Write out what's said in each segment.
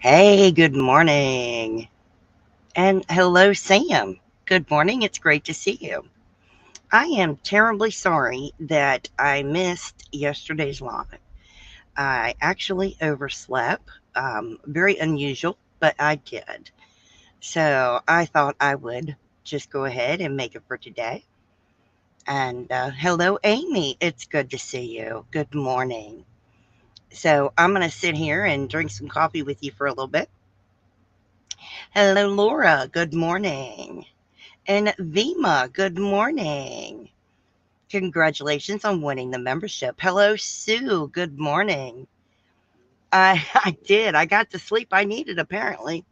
Hey, good morning. And hello, Sam. Good morning. It's great to see you. I am terribly sorry that I missed yesterday's live. I actually overslept. Very unusual, but I did. So I thought I would just go ahead and make it for today. And hello, Amy. It's good to see you. Good morning. So I'm going to sit here and drink some coffee with you for a little bit. Hello, Laura. Good morning. And Vima, good morning. Congratulations on winning the membership. Hello, Sue. Good morning. I did. I got the sleep I needed, apparently.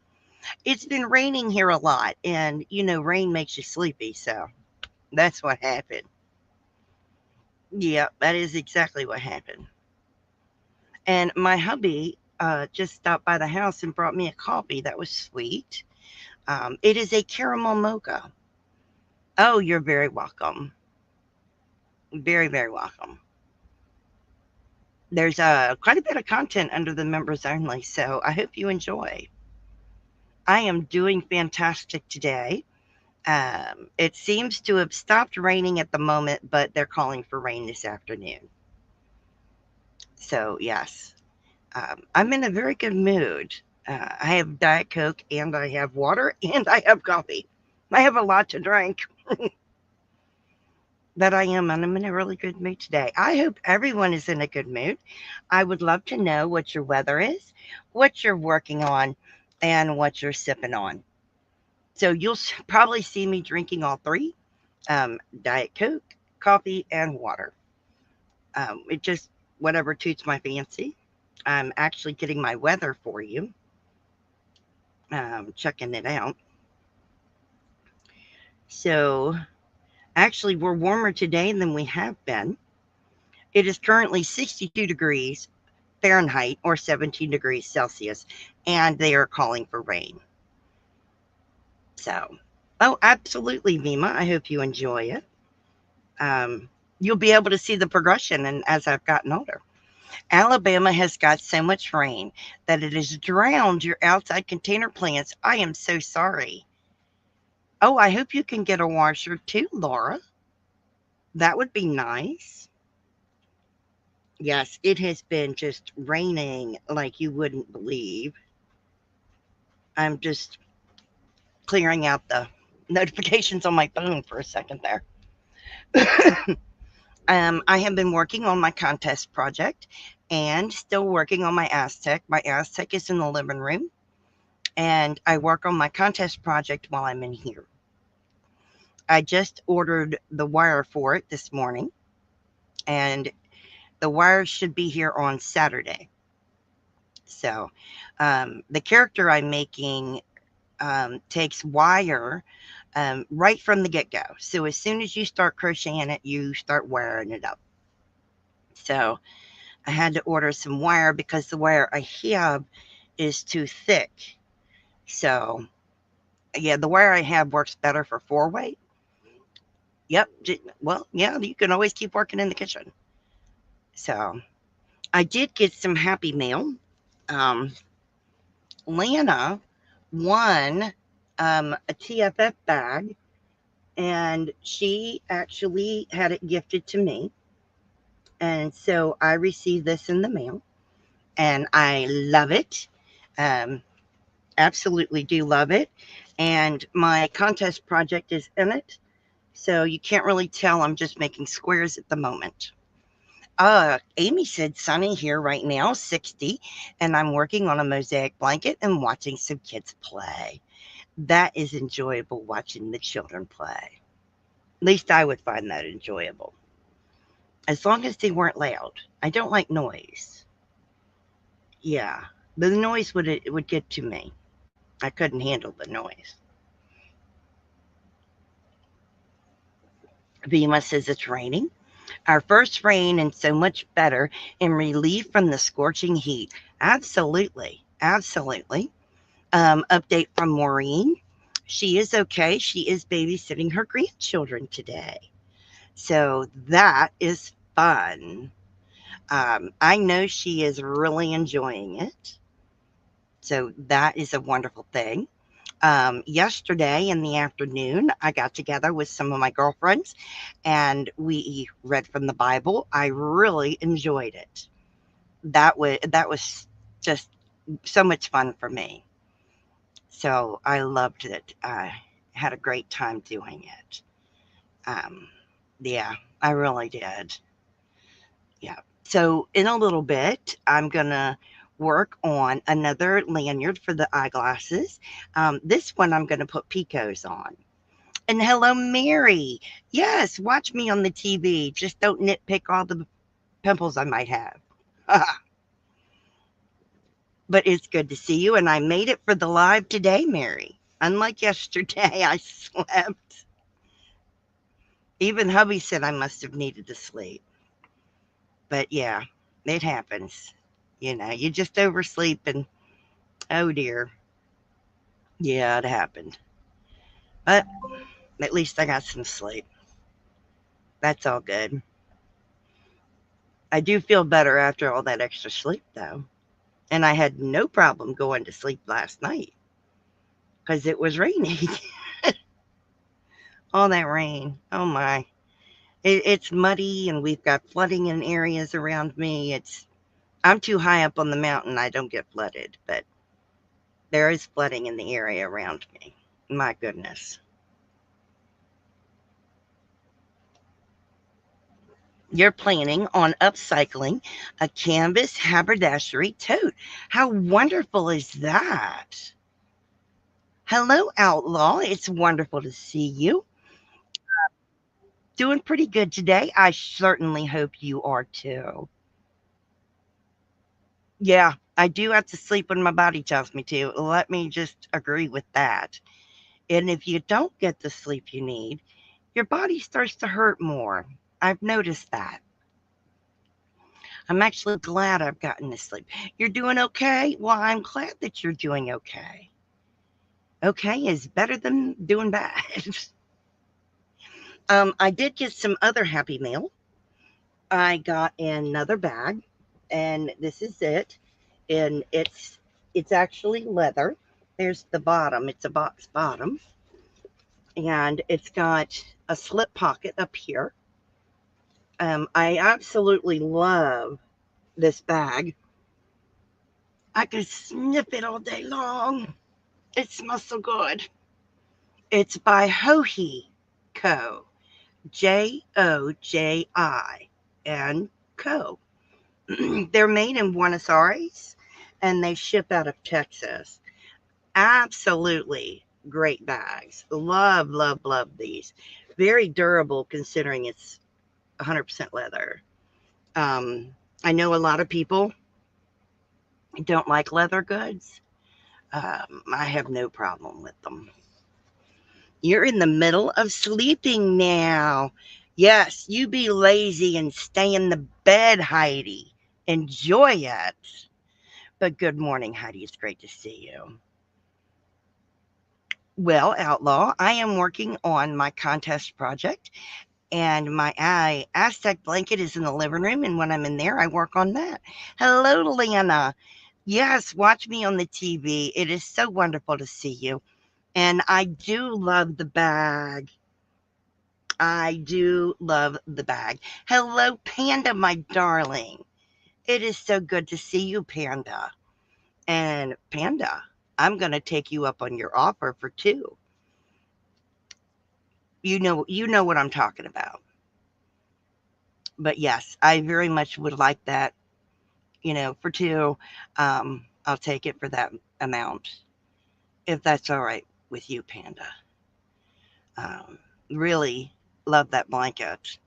It's been raining here a lot, and rain makes you sleepy, so that's what happened. Yeah, that is exactly what happened. And my hubby just stopped by the house and brought me a coffee. That was sweet. It is a caramel mocha. Oh, you're very welcome. Very, very welcome. There's quite a bit of content under the members only, so I hope you enjoy. I am doing fantastic today. It seems to have stopped raining at the moment, but they're calling for rain this afternoon. So, yes, I'm in a very good mood. I have Diet Coke and I have water and I have coffee. I have a lot to drink. That I am, and I'm in a really good mood today. I hope everyone is in a good mood. I would love to know what your weather is, what you're working on, and what you're sipping on. So you'll probably see me drinking all three: Diet Coke, coffee, and water. It just whatever toots my fancy. I'm actually getting my weather for you, checking it out. So actually, we're warmer today than we have been. It is currently 62 degrees Fahrenheit or 17 degrees Celsius, and they are calling for rain. So, oh, absolutely, Vima. I hope you enjoy it. You'll be able to see the progression, and as I've gotten older, Alabama has got so much rain that it has drowned your outside container plants. I am so sorry. Oh, I hope you can get a washer too, Laura. That would be nice. Yes, it has been just raining like you wouldn't believe. I'm just clearing out the notifications on my phone for a second there. I have been working on my contest project and still working on my Aztec. My Aztec is in the living room, and I work on my contest project while I'm in here. I just ordered the wire for it this morning, and the wire should be here on Saturday. So, the character I'm making takes wire right from the get go. So as soon as you start crocheting it, you start wiring it up. So I had to order some wire because the wire I have is too thick. So yeah, the wire I have works better for 4-way. Yep. Well, yeah, you can always keep working in the kitchen. So I did get some happy mail. Um, Lana won a TFF bag, and she actually had it gifted to me. And so I received this in the mail, and I love it. Um, Absolutely do love it. And my contest project is in it. So you can't really tell I'm just making squares at the moment. Amy said sunny here right now, 60, and I'm working on a mosaic blanket and watching some kids play. That is enjoyable watching the children play. At least I would find that enjoyable. As long as they weren't loud. I don't like noise. Yeah. The noise would get to me. I couldn't handle the noise. Vima says it's raining. Our first rain and so much better in relief from the scorching heat. Absolutely. Absolutely. Update from Maureen. She is okay. She is babysitting her grandchildren today. So that is fun. I know she is really enjoying it. So that is a wonderful thing. Yesterday in the afternoon, I got together with some of my girlfriends and we read from the Bible. I really enjoyed it. That was just so much fun for me. So I loved it. I had a great time doing it. Um, yeah, I really did. Yeah. So in a little bit, I'm gonna work on another lanyard for the eyeglasses. This one I'm gonna put Picots on. And hello, Mary. Yes, watch me on the TV. Just don't nitpick all the pimples I might have. But it's good to see you. And I made it for the live today, Mary. Unlike yesterday, I slept. Even hubby said I must have needed to sleep. But yeah, it happens. You just oversleep and oh dear. Yeah, it happened. But at least I got some sleep. That's all good. I do feel better after all that extra sleep, though. And I had no problem going to sleep last night because it was raining. All that rain. Oh my. It's muddy and we've got flooding in areas around me. I'm too high up on the mountain. I don't get flooded, but there is flooding in the area around me. My goodness. You're planning on upcycling a canvas haberdashery tote. How wonderful is that? Hello, Outlaw. It's wonderful to see you. Doing pretty good today. I certainly hope you are too. Yeah, I do have to sleep when my body tells me to. Let me just agree with that. And if you don't get the sleep you need, your body starts to hurt more. I've noticed that. I'm actually glad I've gotten to sleep. You're doing okay? Well, I'm glad that you're doing okay. Okay is better than doing bad. I did get some other happy mail. I got another bag, and this is it. And it's actually leather. There's the bottom. It's a box bottom, and it's got a slip pocket up here. I absolutely love this bag. I could sniff it all day long. It smells so good. It's by Joji Co. Joji and Co. They're made in Buenos Aires and they ship out of Texas. Absolutely great bags. Love, love, love these. Very durable considering it's 100% leather. Um, I know a lot of people don't like leather goods. I have no problem with them. You're in the middle of sleeping now. Yes, you be lazy and stay in the bed, Heidi. Enjoy it. But good morning, Heidi. It's great to see you. Well, Outlaw, I am working on my contest project, and my Aztec blanket is in the living room. And when I'm in there, I work on that. Hello, Lana. Yes, watch me on the TV. It is so wonderful to see you. And I do love the bag. I do love the bag. Hello, Panda, my darling. It is so good to see you, Panda. And Panda, I'm going to take you up on your offer for two. You know what I'm talking about. But yes, I very much would like that, for two. I'll take it for that amount, if that's all right with you, Panda. Really love that blanket.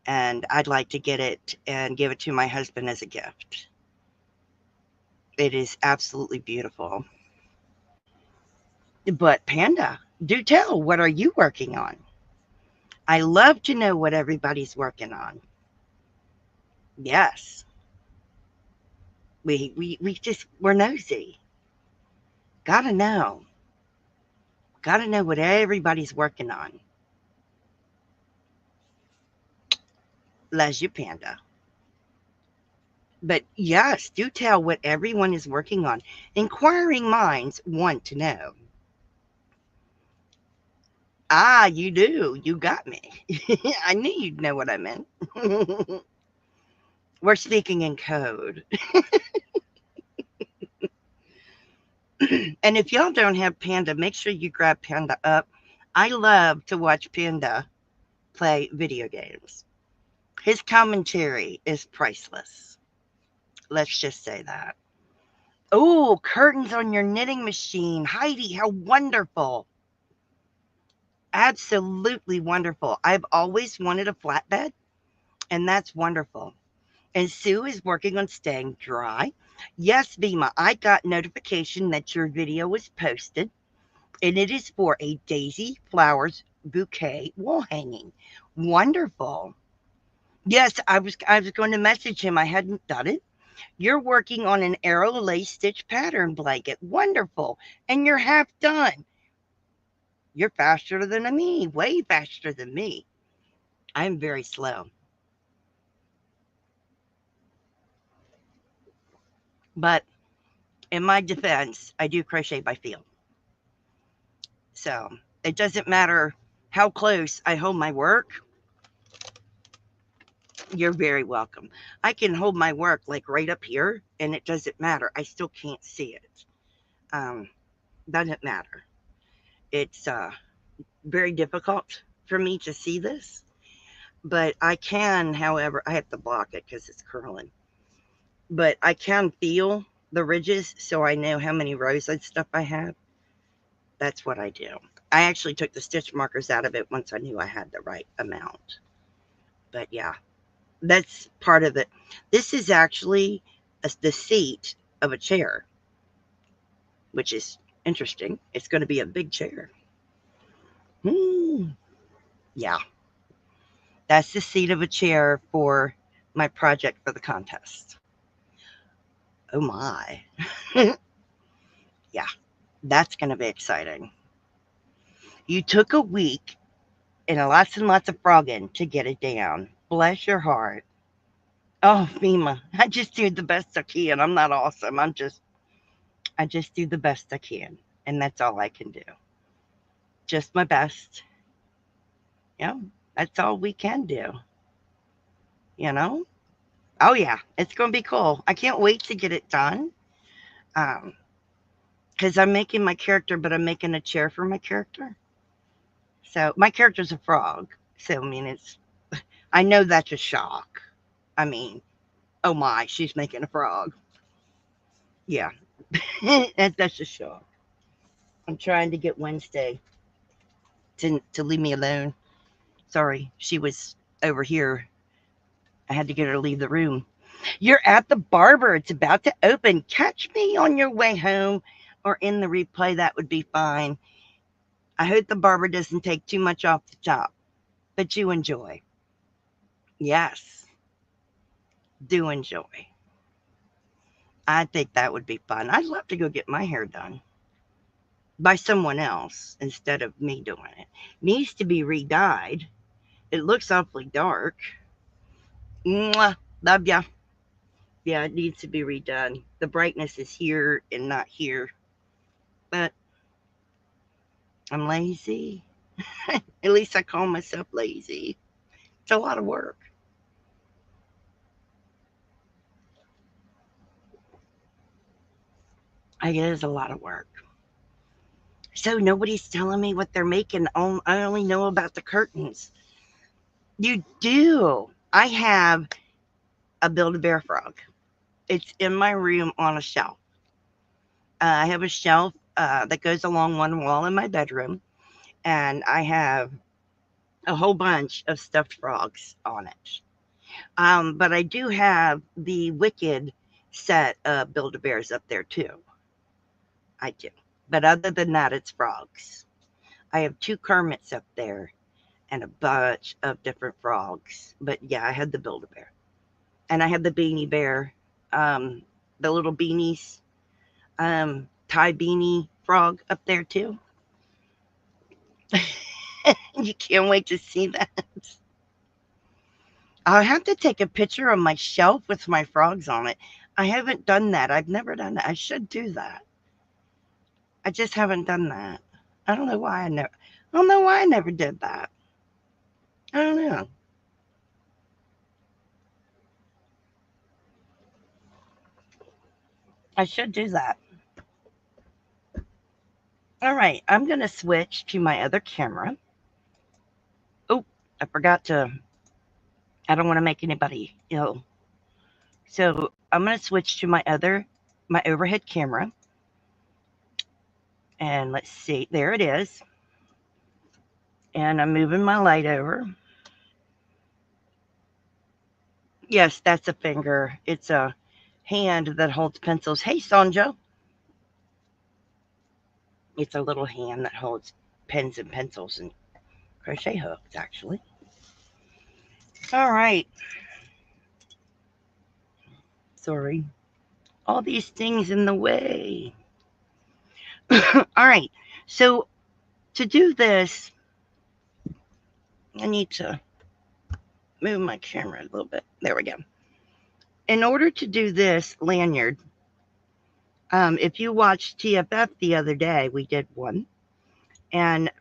And I'd like to get it and give it to my husband as a gift. It is absolutely beautiful. But Panda, do tell, what are you working on? I love to know what everybody's working on. Yes, we're nosy. Gotta know. Gotta know what everybody's working on. Loves you, Panda. But yes, do tell what everyone is working on. Inquiring minds want to know. Ah, you do. You got me. I knew you'd know what I meant. We're speaking in code. And if y'all don't have Panda, make sure you grab Panda up. I love to watch Panda play video games. His commentary is priceless. Let's just say that. Oh, curtains on your knitting machine. Heidi, how wonderful. Absolutely wonderful. I've always wanted a flatbed, and that's wonderful. And Sue is working on staying dry. Yes, Bima, I got notification that your video was posted, and it is for a daisy flowers bouquet wall hanging. Wonderful. Yes, I was going to message him. I hadn't done it. You're working on an arrow lace stitch pattern blanket. Wonderful. And you're half done. You're faster than me, way faster than me. I'm very slow. But in my defense, I do crochet by feel. So it doesn't matter how close I hold my work. You're very welcome. I can hold my work like right up here and it doesn't matter. I still can't see it. Um, doesn't matter. It's very difficult for me to see this, but I can, however, I have to block it because it's curling. But I can feel the ridges so I know how many rows and stuff I have. That's what I do. I actually took the stitch markers out of it once I knew I had the right amount. But yeah, that's part of it. This is actually the seat of a chair, which is interesting. It's going to be a big chair. Yeah, that's the seat of a chair for my project for the contest. Oh my. Yeah, that's going to be exciting. You took a week and lots of frogging to get it down. Bless your heart. Oh, FEMA, I just do the best I can. I'm not awesome. I just do the best I can. And that's all I can do. Just my best. Yeah, that's all we can do. You know? Oh, yeah, it's going to be cool. I can't wait to get it done. Because I'm making my character, but I'm making a chair for my character. So my character's a frog. So, I mean, I know that's a shock. I mean, oh my, she's making a frog. Yeah, that's a shock. I'm trying to get Wednesday to leave me alone. Sorry, she was over here. I had to get her to leave the room. You're at the barber. It's about to open. Catch me on your way home or in the replay. That would be fine. I hope the barber doesn't take too much off the top, but you enjoy. Yes, do enjoy. I think that would be fun. I'd love to go get my hair done by someone else instead of me doing it. Needs to be re-dyed. It looks awfully dark. Mwah, love ya. Yeah, it needs to be redone. The brightness is here and not here. But I'm lazy. At least I call myself lazy. It's a lot of work. It is a lot of work. So nobody's telling me what they're making. I only know about the curtains. You do. I have a Build-A-Bear frog. It's in my room on a shelf. I have a shelf that goes along one wall in my bedroom, and I have a whole bunch of stuffed frogs on it. But I do have the Wicked set of Build-A-Bears up there too. I do. But other than that, it's frogs. I have 2 Kermits up there and a bunch of different frogs. But yeah, I had the Build-A-Bear. And I had the Beanie Bear, the little beanies, Thai beanie frog up there too. You can't wait to see that. I'll have to take a picture of my shelf with my frogs on it. I haven't done that. I've never done that. I should do that. I just haven't done that. I don't know why I never. I don't know why I never did that. I don't know. I should do that. All right, I'm gonna switch to my other camera. Oh, I forgot to. I don't want to make anybody ill. So I'm gonna switch to my overhead camera, and let's see. There it is. And I'm moving my light over. Yes, that's a finger. It's a hand that holds pencils. Hey, Sonja. It's a little hand that holds pens and pencils and crochet hooks, actually. All right. Sorry. All these things in the way. All right. So to do this, I need to move my camera a little bit. There we go. In order to do this lanyard, if you watched TFF the other day, we did one. And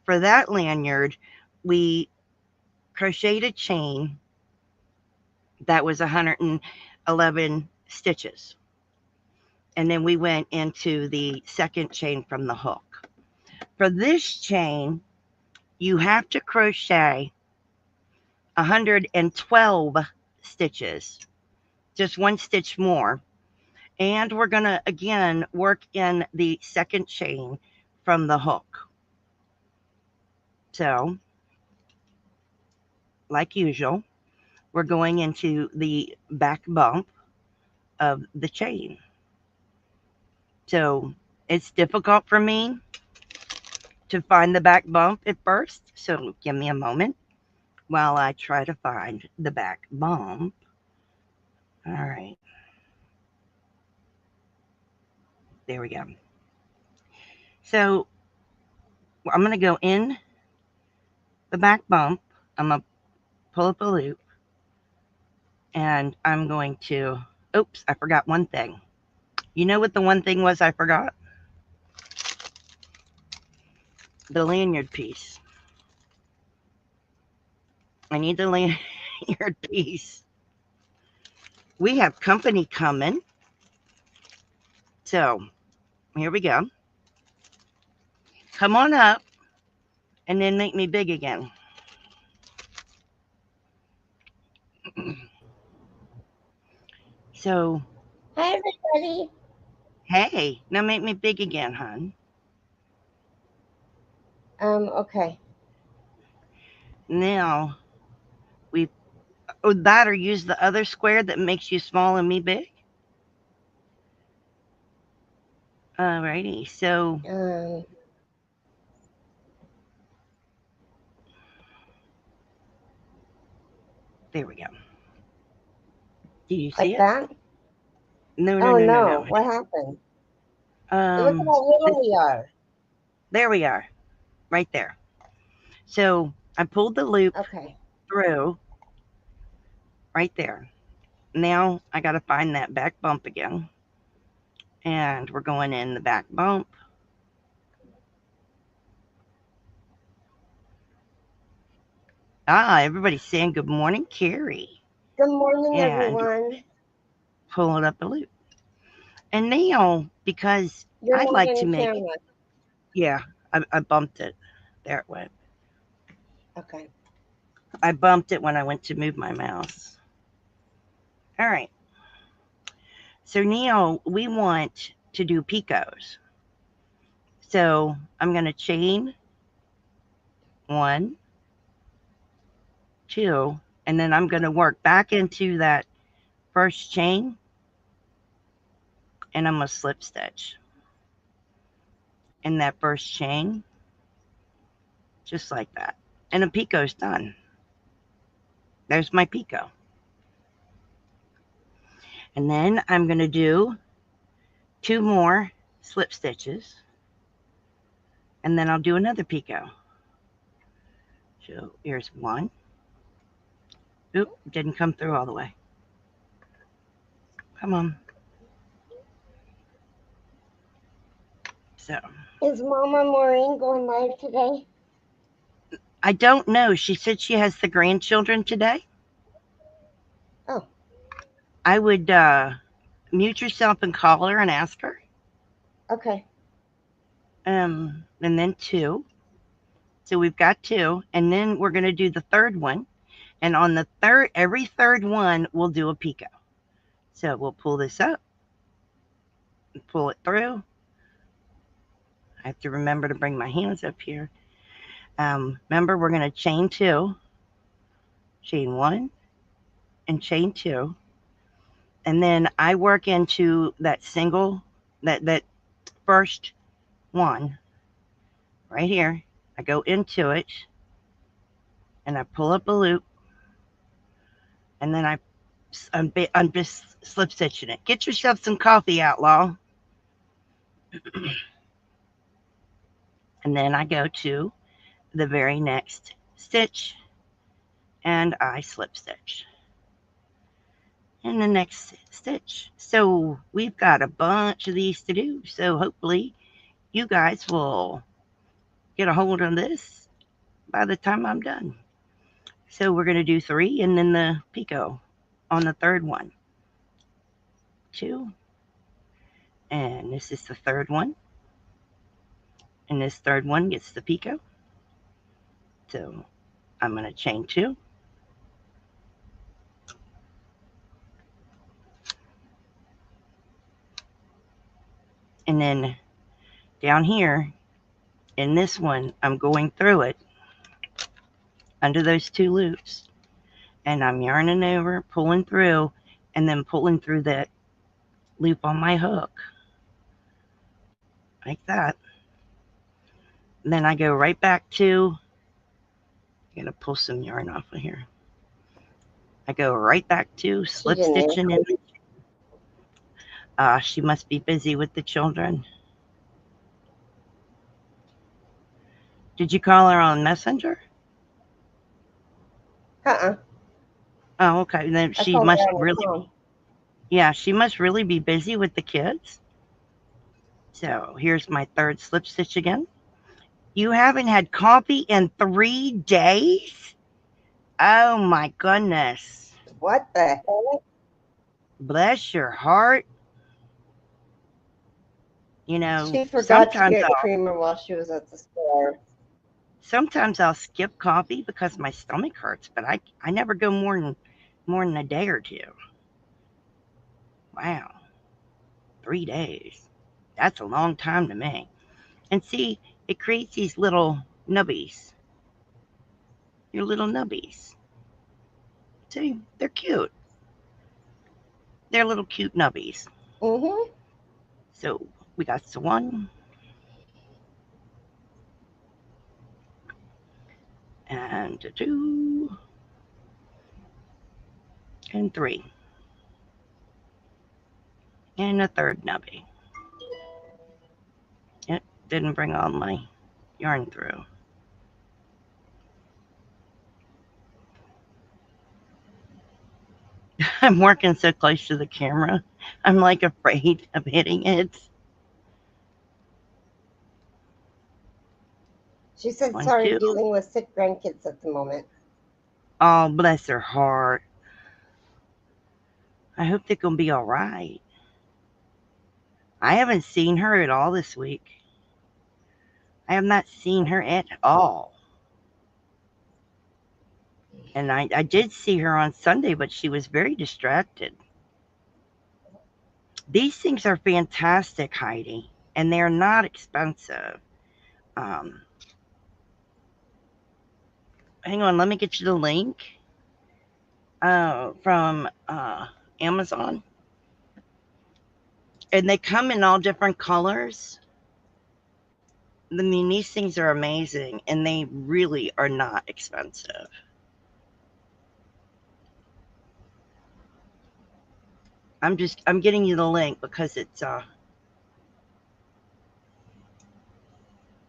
for that lanyard, we crocheted a chain that was 111 stitches. And then we went into the second chain from the hook. For this chain, you have to crochet 112 stitches, just one stitch more. And we're going to, again, work in the second chain from the hook. So, like usual, we're going into the back bump of the chain. So, it's difficult for me to find the back bump at first. So, give me a moment while I try to find the back bump. All right. There we go. So, I'm going to go in the back bump. I'm going to pull up a loop. And I'm going to, oops, I forgot one thing. You know what the one thing was I forgot? The lanyard piece. I need the lanyard piece. We have company coming. So, here we go. Come on up and then make me big again. So, hi everybody. Hey, now make me big again, hon. Okay. Now, we, oh, that or use the other square that makes you small and me big. Alrighty, so there we go. Do you see like it? that? No, no, Oh no, no, no, no. what happened? Look at how It, little we are. there we are, right there. So I pulled the loop Okay. through right there. Now I got to find that back bump again. And we're going in the back bump. Ah, everybody's saying good morning, Carrie. Good morning, And everyone. pulling up a loop. And now, because You're I'd not like to on make, camera. yeah, I bumped it. There it went. Okay. I bumped it when I went to move my mouse. All right. So now we want to do picots. So I'm going to chain 1, 2, and then I'm going to work back into that first chain and I'm going to slip stitch in that first chain, just like that. And a picot's done. There's my picot. And then I'm going to do 2 more slip stitches and then I'll do another picot. So here's 1, Oop, didn't come through all the way. Come on. So. Is Mama Maureen going live today? I don't know. She said she has the grandchildren today. Oh. I would mute yourself and call her and ask her. Okay. And then 2. So we've got 2. And then we're going to do the third one. And on the every third one, we'll do a picot. So we'll pull this up. Pull it through. I have to remember to bring my hands up here. Remember, we're going to chain 2. Chain 1. And chain 2. And then I work into that single, that first one right here. I go into it and I pull up a loop, and then I'm just slip stitching it. Get yourself some coffee, outlaw. And then I go to the very next stitch and I slip stitch in the next stitch. So we've got a bunch of these to do. So hopefully you guys will get a hold of this by the time I'm done. So we're going to do 3 and then the picot on the third one. 2. And this is the third one. And this third one gets the picot. So I'm going to chain 2. And then down here in this one, I'm going through it under those 2 loops. And I'm yarning over, pulling through, and then pulling through that loop on my hook. Like that. And then I go right back to, I'm going to pull some yarn off of here. I go right back to slip stitching in. She must be busy with the children. Did you call her on Messenger? Oh, okay. Then she must really, yeah, she must really be busy with the kids. So here's my third slip stitch again. You haven't had coffee in 3 days? Oh my goodness. What the heck? Bless your heart. You know, she forgot to get creamer while she was at the store. Sometimes I'll skip coffee because my stomach hurts, but I never go more than a day or 2. Wow. 3 days. That's a long time to me. And see, it creates these little nubbies. Your little nubbies. See, they're cute. They're little cute nubbies. Mm-hmm. So we got the 1. And 2. And 3. And a third nubby. It didn't bring all my yarn through. I'm working so close to the camera. I'm like afraid of hitting it. She said sorry dealing with sick grandkids at the moment. Oh, bless her heart. I hope they're going to be all right. I haven't seen her at all this week. I have not seen her at all. And I did see her on Sunday, but she was very distracted. These things are fantastic, Heidi, and they're not expensive. Hang on, let me get you the link from Amazon. And they come in all different colors. I mean, these things are amazing, and they really are not expensive. I'm getting you the link because it's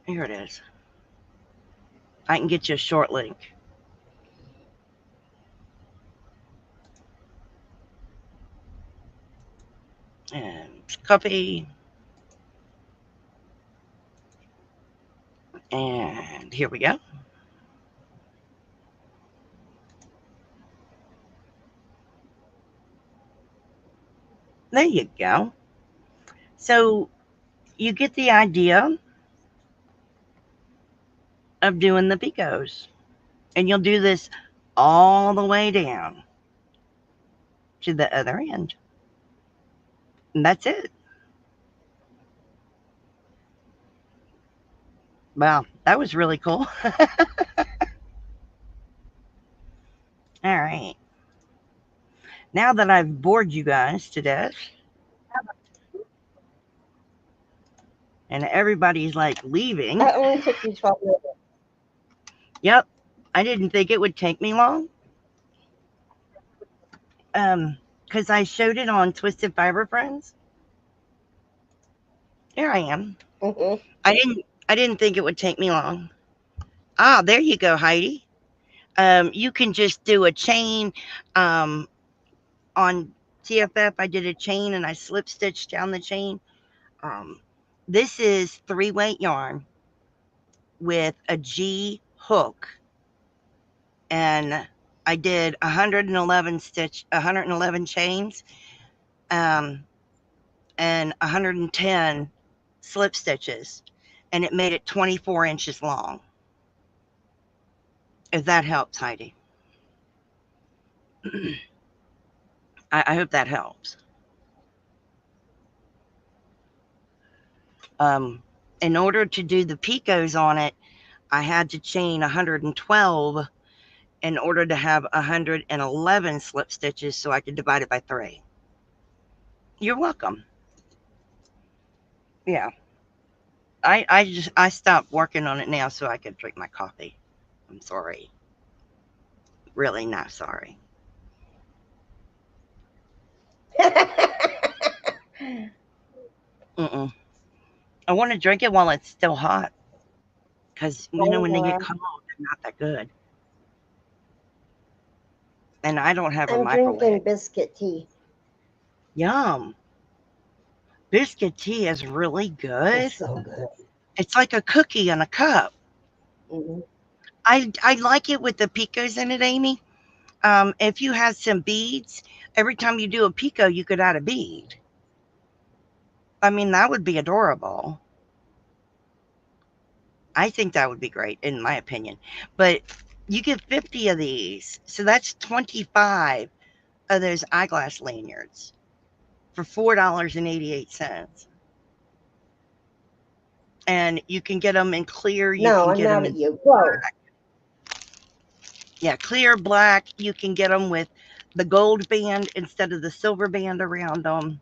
here it is. I can get you a short link. And copy. And here we go. There you go. So you get the idea of doing the picots. And you'll do this all the way down to the other end. And that's it. Wow, that was really cool. All right. Now that I've bored you guys to death and everybody's like leaving, That only took you 12 minutes. yep, I didn't think it would take me long. Because I showed it on Twisted Fiber Friends. Here I am. Mm-hmm. I didn't think it would take me long. Ah, there you go, Heidi. You can just do a chain. Um, on TFF, I did a chain and I slip stitched down the chain. Um, this is 3-weight yarn with a G hook, and I did 111 chains, um, and 110 slip stitches, and it made it 24 inches long. If that helps, Heidi. I hope that helps. Um, in order to do the picots on it, I had to chain 112 in order to have 111 slip stitches so I could divide it by 3. You're welcome. Yeah. I stopped working on it now so I could drink my coffee. I'm sorry. Really not sorry. Mm-mm. I want to drink it while it's still hot because when they get cold, they're not that good. And I don't have a I'm drinking microwave. biscuit tea. Yum. Biscuit tea is really good. It's so good. It's like a cookie in a cup. Mm-hmm. I like it with the picos in it, Amy. If you had some beads, every time you do a pico, you could add a bead. I mean, that would be adorable. I think that would be great, in my opinion. But you get 50 of these, so that's 25 of those eyeglass lanyards for $4.88. And you can get them in clear, you No, can I'm get them mad in at you. Whoa. yeah, clear, black. You can get them with the gold band instead of the silver band around them.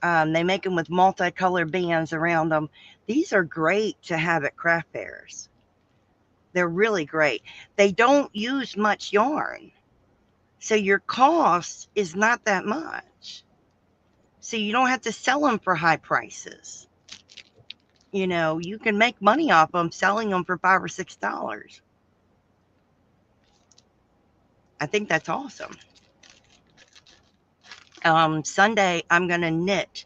They make them with multicolored bands around them. These are great to have at craft fairs. They're really great. They don't use much yarn, so your cost is not that much. So you don't have to sell them for high prices. You can make money off them selling them for $5 or $6. I think that's awesome. Sunday, I'm going to knit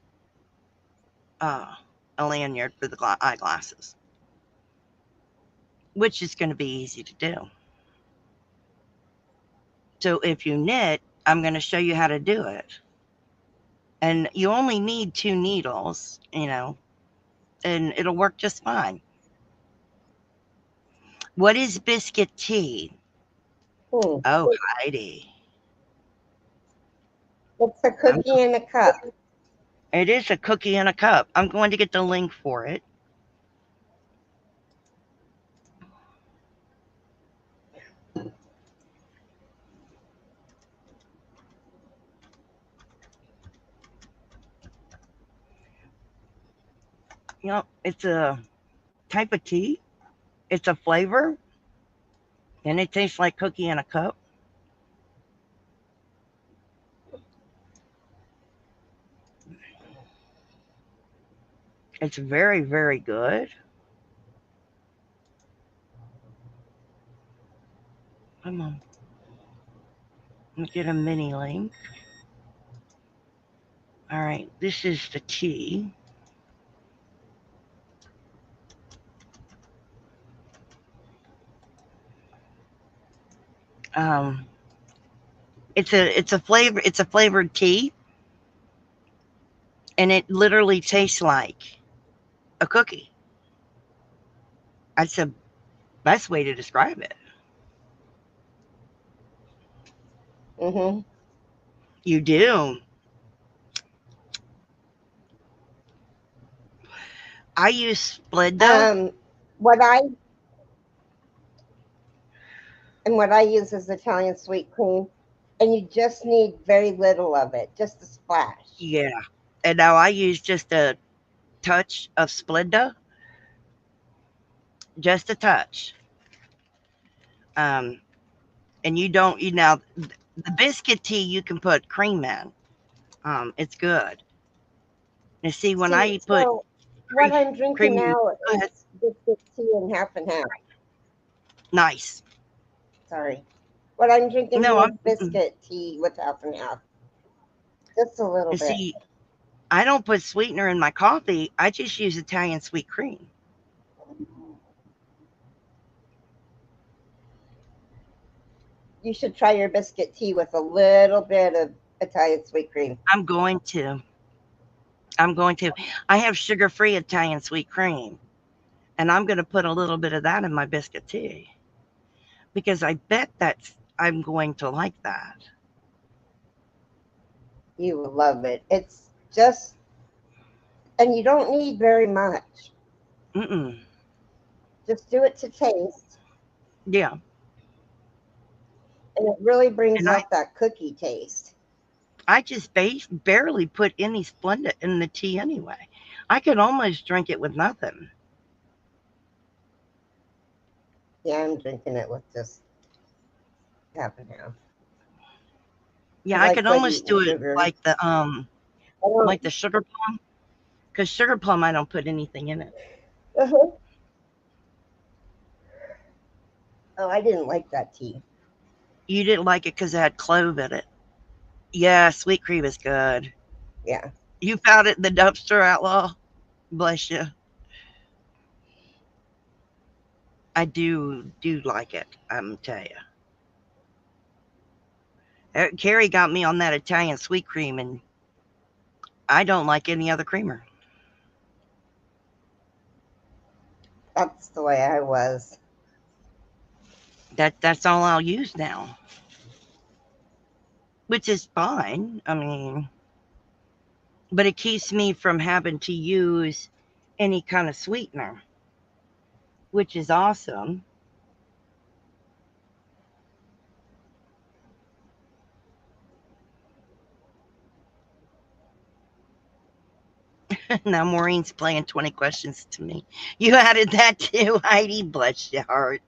uh, a lanyard for the eyeglasses, which is going to be easy to do. So if you knit, I'm going to show you how to do it. And you only need 2 needles, and it'll work just fine. What is biscuit tea? Hmm. Oh, Heidi. It's a I'm, cookie in a cup. it is a cookie in a cup. I'm going to get the link for it. It's a type of tea. It's a flavor, and it tastes like cookie in a cup. It's very, very good. Come on. Let me get a mini link. All right, this is the tea. Um, it's a flavored tea, and it literally tastes like a cookie. That's the best way to describe it. Mhm. You do. I use Splenda. Um, what I what I use is Italian sweet cream, and you just need very little of it, just a splash. Yeah. And now I use just a touch of Splenda, just a touch. Um, and you don't, you now, the biscuit tea you can put cream in. It's good. And see, when See, I put so what I'm drinking cream in, now go ahead. is biscuit tea and half and half. Nice. Sorry. What I'm drinking No, here is mm-mm. biscuit tea with half and half, just a little And bit. see, I don't put sweetener in my coffee. I just use Italian sweet cream. You should try your biscuit tea with a little bit of Italian sweet cream. I'm going to. I'm going to. I have sugar-free Italian sweet cream, and I'm going to put a little bit of that in my biscuit tea because I bet that's I'm going to like that. You will love it. It's just, and you don't need very much. Mm-mm. Just do it to taste, Yeah, and it really brings and I out that cookie taste. I just barely put any Splenda in the tea anyway. I could almost drink it with nothing. Yeah, I'm drinking it with just half and half. I Yeah, I like could good almost eating do it sugar. I don't. like the sugar plum, because sugar plum I don't put anything in it. Uh-huh. Oh, I didn't like that tea. You didn't like it because it had clove in it. Yeah, sweet cream is good. Yeah. You found it in the dumpster, outlaw. Bless you. I do like it. I'm tell you. Carrie got me on that Italian sweet cream, and I don't like any other creamer. That's the way I was. That's all I'll use now, which is fine. I mean, but it keeps me from having to use any kind of sweetener, which is awesome. Now Maureen's playing 20 questions to me. You added that too, Heidi. Bless your heart.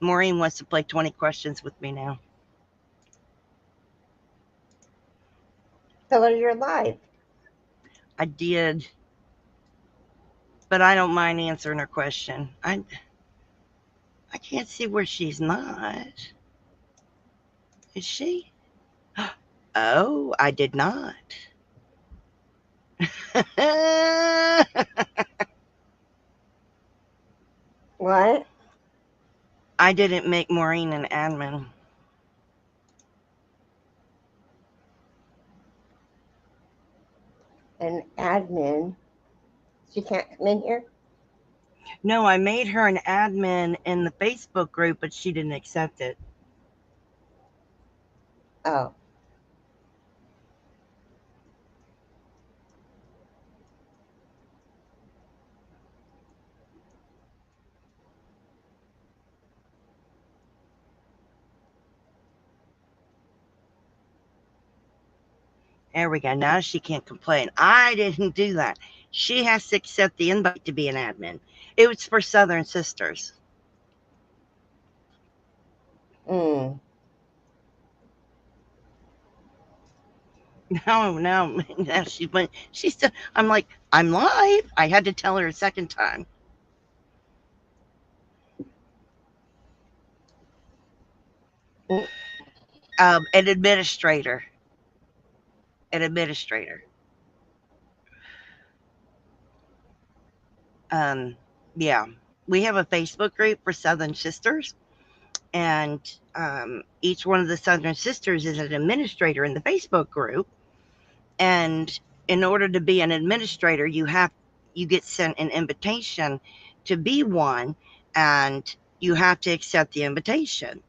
Maureen wants to play 20 questions with me now. Tell her you're live. I did, but I don't mind answering her question. I can't see where she's not. Is she? Oh, I did not. What? I didn't make Maureen an admin. An admin. She can't come in here? No, I made her an admin in the Facebook group, but she didn't accept it. Oh. There we go. Now she can't complain. I didn't do that. She has to accept the invite to be an admin. It was for Southern Sisters. Mm. No, no, now she went. She's still. I'm like, I'm live. I had to tell her a second time. Mm. An administrator. an administrator. Um, yeah, we have a Facebook group for Southern Sisters, and each one of the Southern Sisters is an administrator in the Facebook group. And in order to be an administrator, you get sent an invitation to be one, and you have to accept the invitation.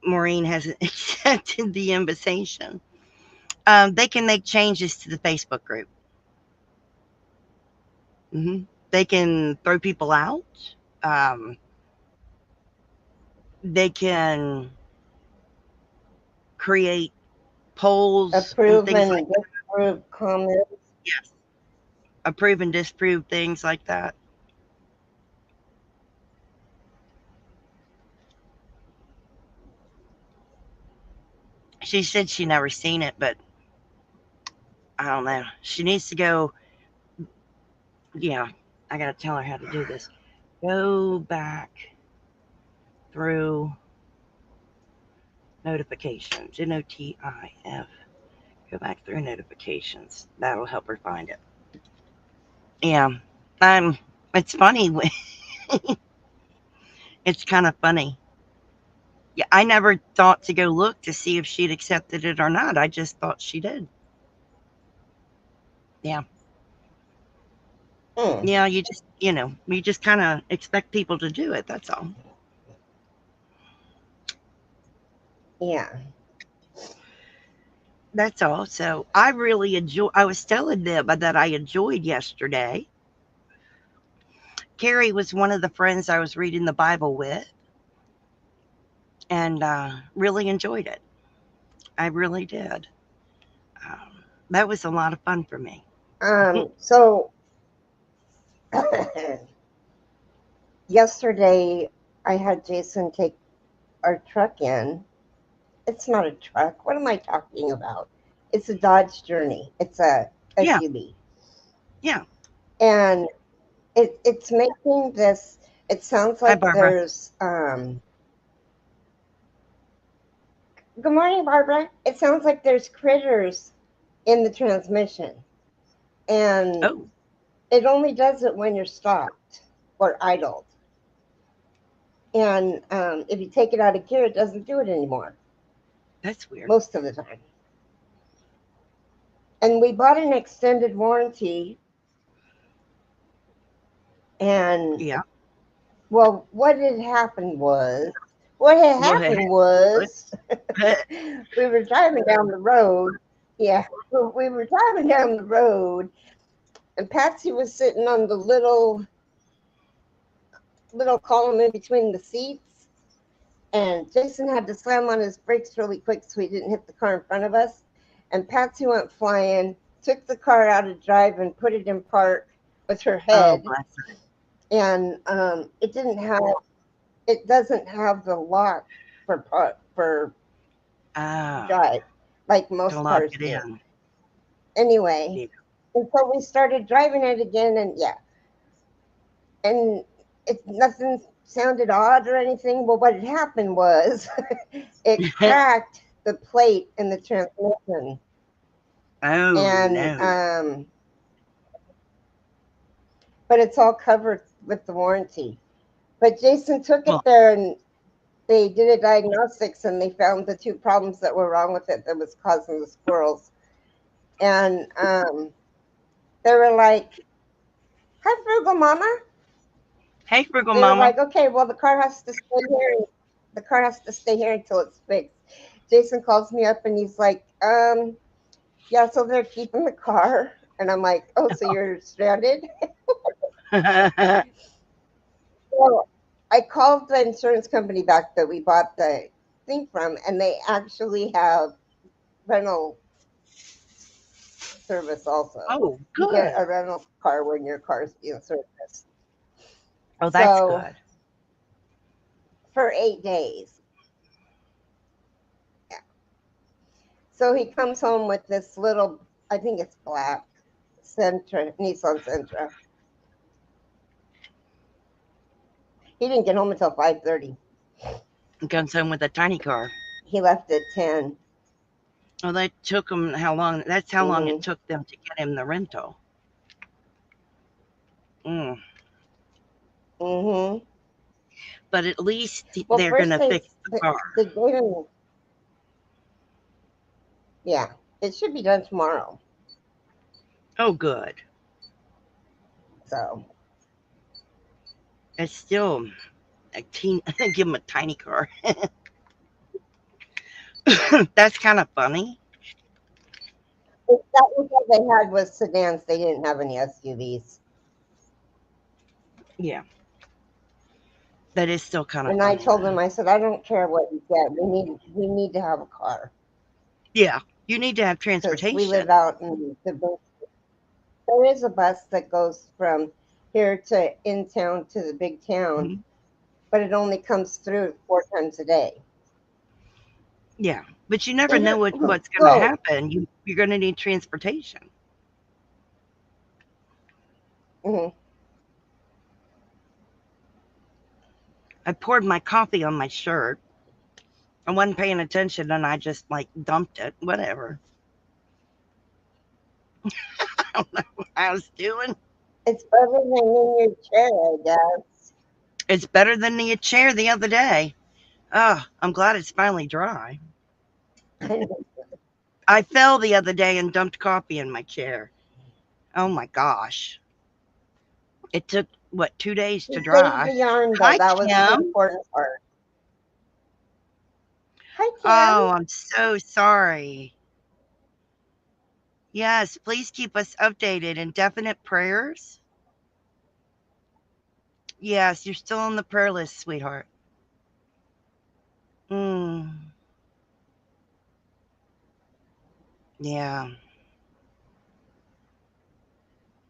Maureen hasn't accepted the invitation. They can make changes to the Facebook group. hmm They can throw people out. Um, they can create polls and Approve things like and disapprove comments. yes, approve and disapprove things like that. She said she never seen it, but I don't know. She needs to go. Yeah, I gotta tell her how to do this. Go back through notifications. NOTIF. Go back through notifications. That'll help her find it. Yeah, um, it's funny. It's kind of funny. Yeah, I never thought to go look to see if she'd accepted it or not. I just thought she did. Yeah. Mm, Yeah, you just kind of expect people to do it. That's all. yeah. That's all. So I really enjoy. I was telling them that I enjoyed yesterday. Carrie was one of the friends I was reading the Bible with, and really enjoyed it. I really did. That was a lot of fun for me. So yesterday I had Jason take our truck in. It's not a truck. What am I talking about? It's a Dodge Journey. It's a Yeah, SUV. yeah. And it's making this, it sounds Hi, like Barbara. there's good morning, Barbara. It sounds like there's critters in the transmission. And Oh, it only does it when you're stopped or idled. And if you take it out of gear, it doesn't do it anymore that's weird. most of the time. And we bought an extended warranty. And Yeah. well, what had What had happened was happened? we were driving down the road. Yeah, we were driving down the road, and Patsy was sitting on the little column in between the seats, and Jason had to slam on his brakes really quick so he didn't hit the car in front of us. And Patsy went flying, took the car out of drive, and put it in park with her Oh, head. bless her. And it doesn't have the lock for Oh, drive like to most lock cars it do. in. Anyway, Yeah. and so we started driving it again, and yeah, and it nothing sounded odd or anything. Well, what had happened was it cracked the plate in the transmission, Oh, and no. but it's all covered with the warranty. But Jason took it Well, there, and they did a diagnostics, and they found the two problems that were wrong with it that was causing the squirrels. And they were like, "Hi, Frugal Mama." hey, Frugal They were Mama. like, "Okay, well, the car has to stay here. The car has to stay here until it's fixed." Jason calls me up and he's like, yeah, so they're keeping the car." And I'm like, "Oh, so you're stranded?" Well, I called the insurance company back that we bought the thing from, and they actually have rental service also. Oh, You get good. a rental car when your car's being serviced. Oh, that's So good. for 8 days. Yeah. So he comes home with this little, I think it's black, Nissan Sentra. He didn't get home until 5:30. Comes home with a tiny car. He left at 10. Well, that took them how long? That's how long it Mm-hmm. took them to get him the rental. Mm. Mm-hmm. But at least Well, they're first gonna fix the car. they gave him. Yeah, it should be done tomorrow. Oh, good. So It's still a teen. Give him a tiny car. That's kind of funny. that was all they had was sedans. They didn't have any SUVs. Yeah, that is still kind of And I funny told though. him, I said, I don't care what you get. We need to have a car Yeah, you need to have because we transportation. live out in the. There is a bus that goes from here to in town to the big town, Mhm. but it only comes through 4 times a day. Yeah, but you never know Peter, what's going to go. happen. You're going to need transportation. Hmm. I poured my coffee on my shirt. I wasn't paying attention and I just like dumped it. Whatever. I don't know what I was doing. It's better than in your chair, I guess. It's better than the chair the other day. Oh, I'm glad it's finally dry. I fell the other day and dumped coffee in my chair. Oh my gosh. It took, what, 2 days You to saved dry. the yarn, though. Hi, That was the Kim. important part. Hi, Kim. Oh, I'm so sorry. Yes, please keep us updated. Indefinite prayers? Yes, you're still on the prayer list, sweetheart. Mm, yeah,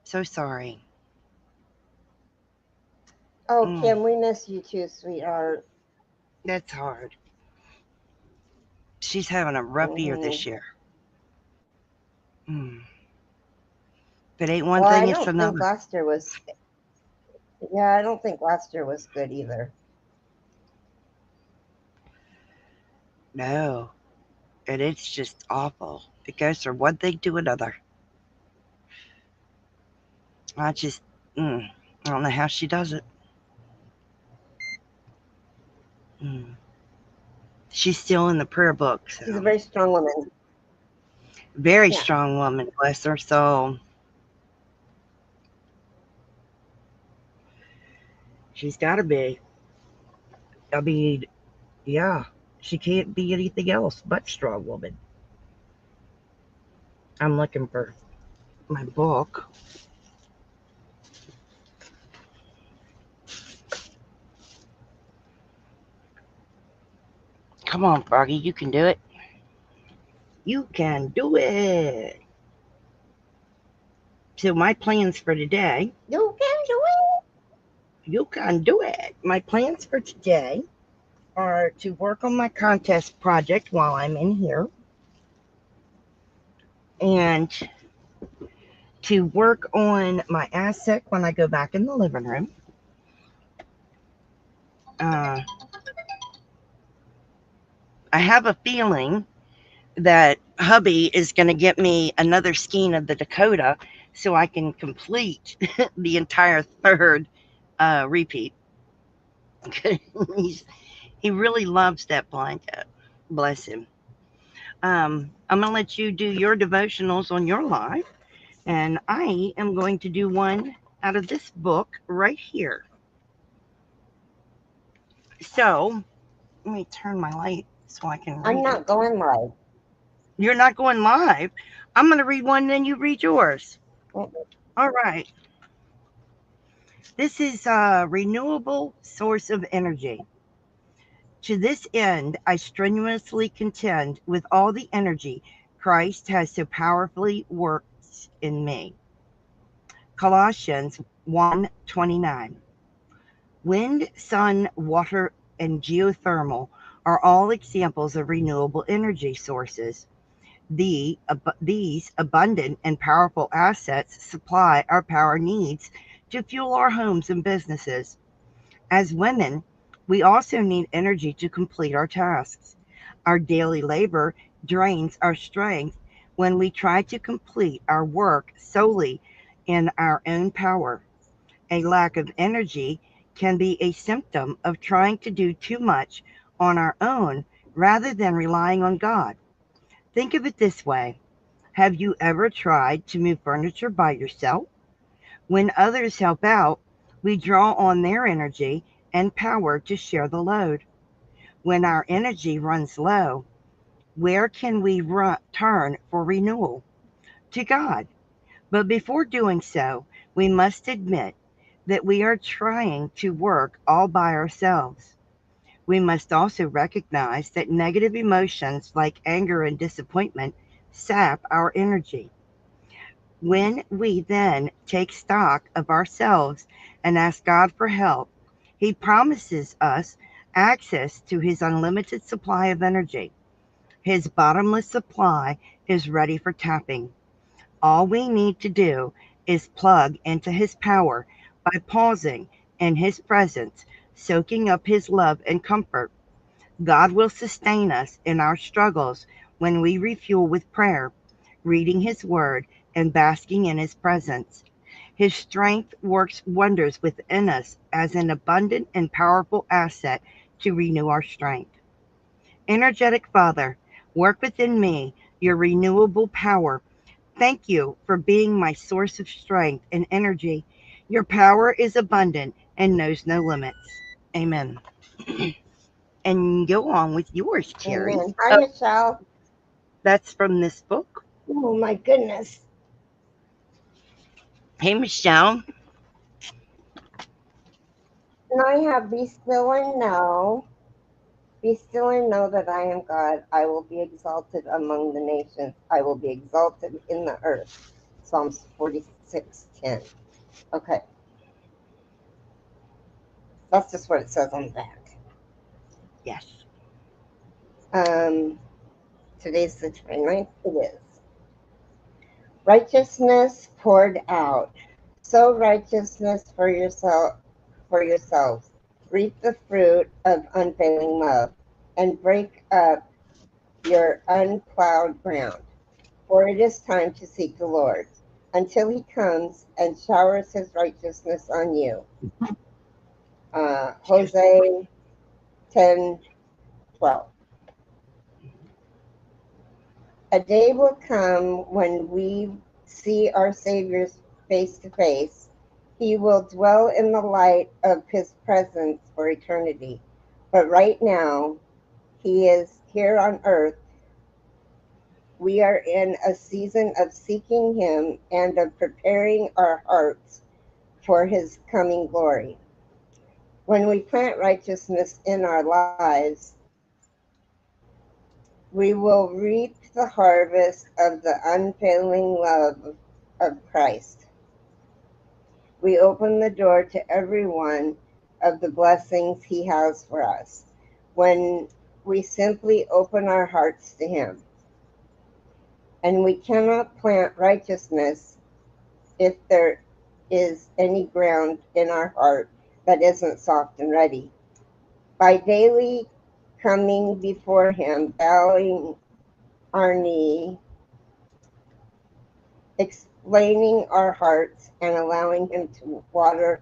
so sorry. Oh, Mm, Kim, we miss you too, sweetheart. that's hard. She's having a rough year Hmm. this year. Mm. If it ain't one Well, I thing, it's don't think another. last year was. Yeah, I don't think last year was good either. No, and it's just awful. It goes from one thing to another. I just, mm, I don't know how she does it. Mm. She's still in the prayer book, so She's a very strong woman. very Yeah. strong woman. Bless her soul. She's got to be. I mean, yeah, she can't be anything else but strong woman. I'm looking for my book. Come on, Froggy, you can do it. You can do it. So my plans for today, You can do it. you can do it. My plans for today are to work on my contest project while I'm in here and to work on my Aztec when I go back in the living room. Uh, I have a feeling that hubby is going to get me another skein of the Dakota so I can complete the entire third repeat. He's, he really loves that blanket. Bless him. I'm going to let you do your devotionals on your life, and I am going to do one out of this book right here. So let me turn my light so I can I'm read it. not going live. You're not going live. I'm going to read one, then you read yours. Mm-mm. All right. This is a renewable source of energy. To this end, I strenuously contend with all the energy Christ has so powerfully worked in me. Colossians 1:29. Wind, sun, water, and geothermal are all examples of renewable energy sources. These abundant and powerful assets supply our power needs to fuel our homes and businesses. As women, we also need energy to complete our tasks. Our daily labor drains our strength when we try to complete our work solely in our own power. A lack of energy can be a symptom of trying to do too much on our own rather than relying on God. Think of it this way. Have you ever tried to move furniture by yourself? When others help out, we draw on their energy and power to share the load. When our energy runs low, where can we turn for renewal? To God. But before doing so, we must admit that we are trying to work all by ourselves. We must also recognize that negative emotions like anger and disappointment sap our energy. When we then take stock of ourselves and ask God for help, He promises us access to His unlimited supply of energy. His bottomless supply is ready for tapping. All we need to do is plug into His power by pausing in His presence, soaking up His love and comfort. God will sustain us in our struggles when we refuel with prayer, reading His Word, and basking in His presence. His strength works wonders within us as an abundant and powerful asset to renew our strength. Energetic Father, work within me your renewable power. Thank you for being my source of strength and energy. Your power is abundant and knows no limits. Amen. And go on with yours, Terry. Amen. Hi, Michelle. That's from this book. Oh, my goodness. Hey, Michelle. And I have be still and know. Be still and know that I am God. I will be exalted among the nations. I will be exalted in the earth. Psalms 46:10. Okay, that's just what it says on the back. Yes. Today's the 29th. It is. Righteousness poured out. Sow righteousness for yourselves. Reap the fruit of unfailing love, and break up your unplowed ground. For it is time to seek the Lord until he comes and showers his righteousness on you. Hosea 10:12. A day will come when we see our Savior face to face. He will dwell in the light of his presence for eternity. But right now, he is here on earth. We are in a season of seeking him and of preparing our hearts for his coming glory. When we plant righteousness in our lives, we will reap the harvest of the unfailing love of Christ. We open the door to every one of the blessings he has for us when we simply open our hearts to him. And we cannot plant righteousness if there is any ground in our heart that isn't soft and ready. By daily coming before him, bowing our knee, explaining our hearts, and allowing him to water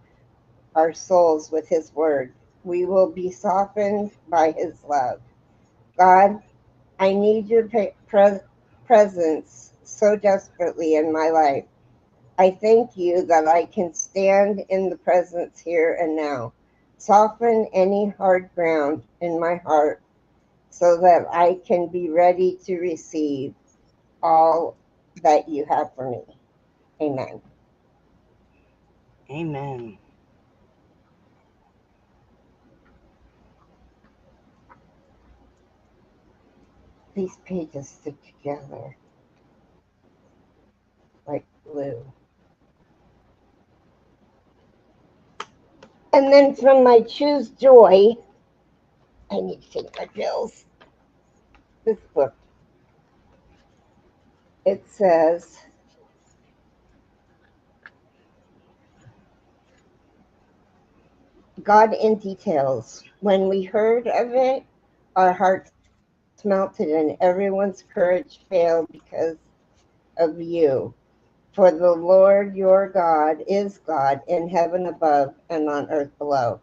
our souls with his word, we will be softened by his love. God, I need your presence so desperately in my life. I thank you that I can stand in the presence here and now. Soften any hard ground in my heart so that I can be ready to receive all that you have for me. Amen. Amen. These pages stick together like glue. And then from my Choose Joy, I need to take my pills. This book, it says, God in Details. When we heard of it, our hearts hearts melted and everyone's courage failed because of you. For the Lord your God is God in heaven above and on earth below.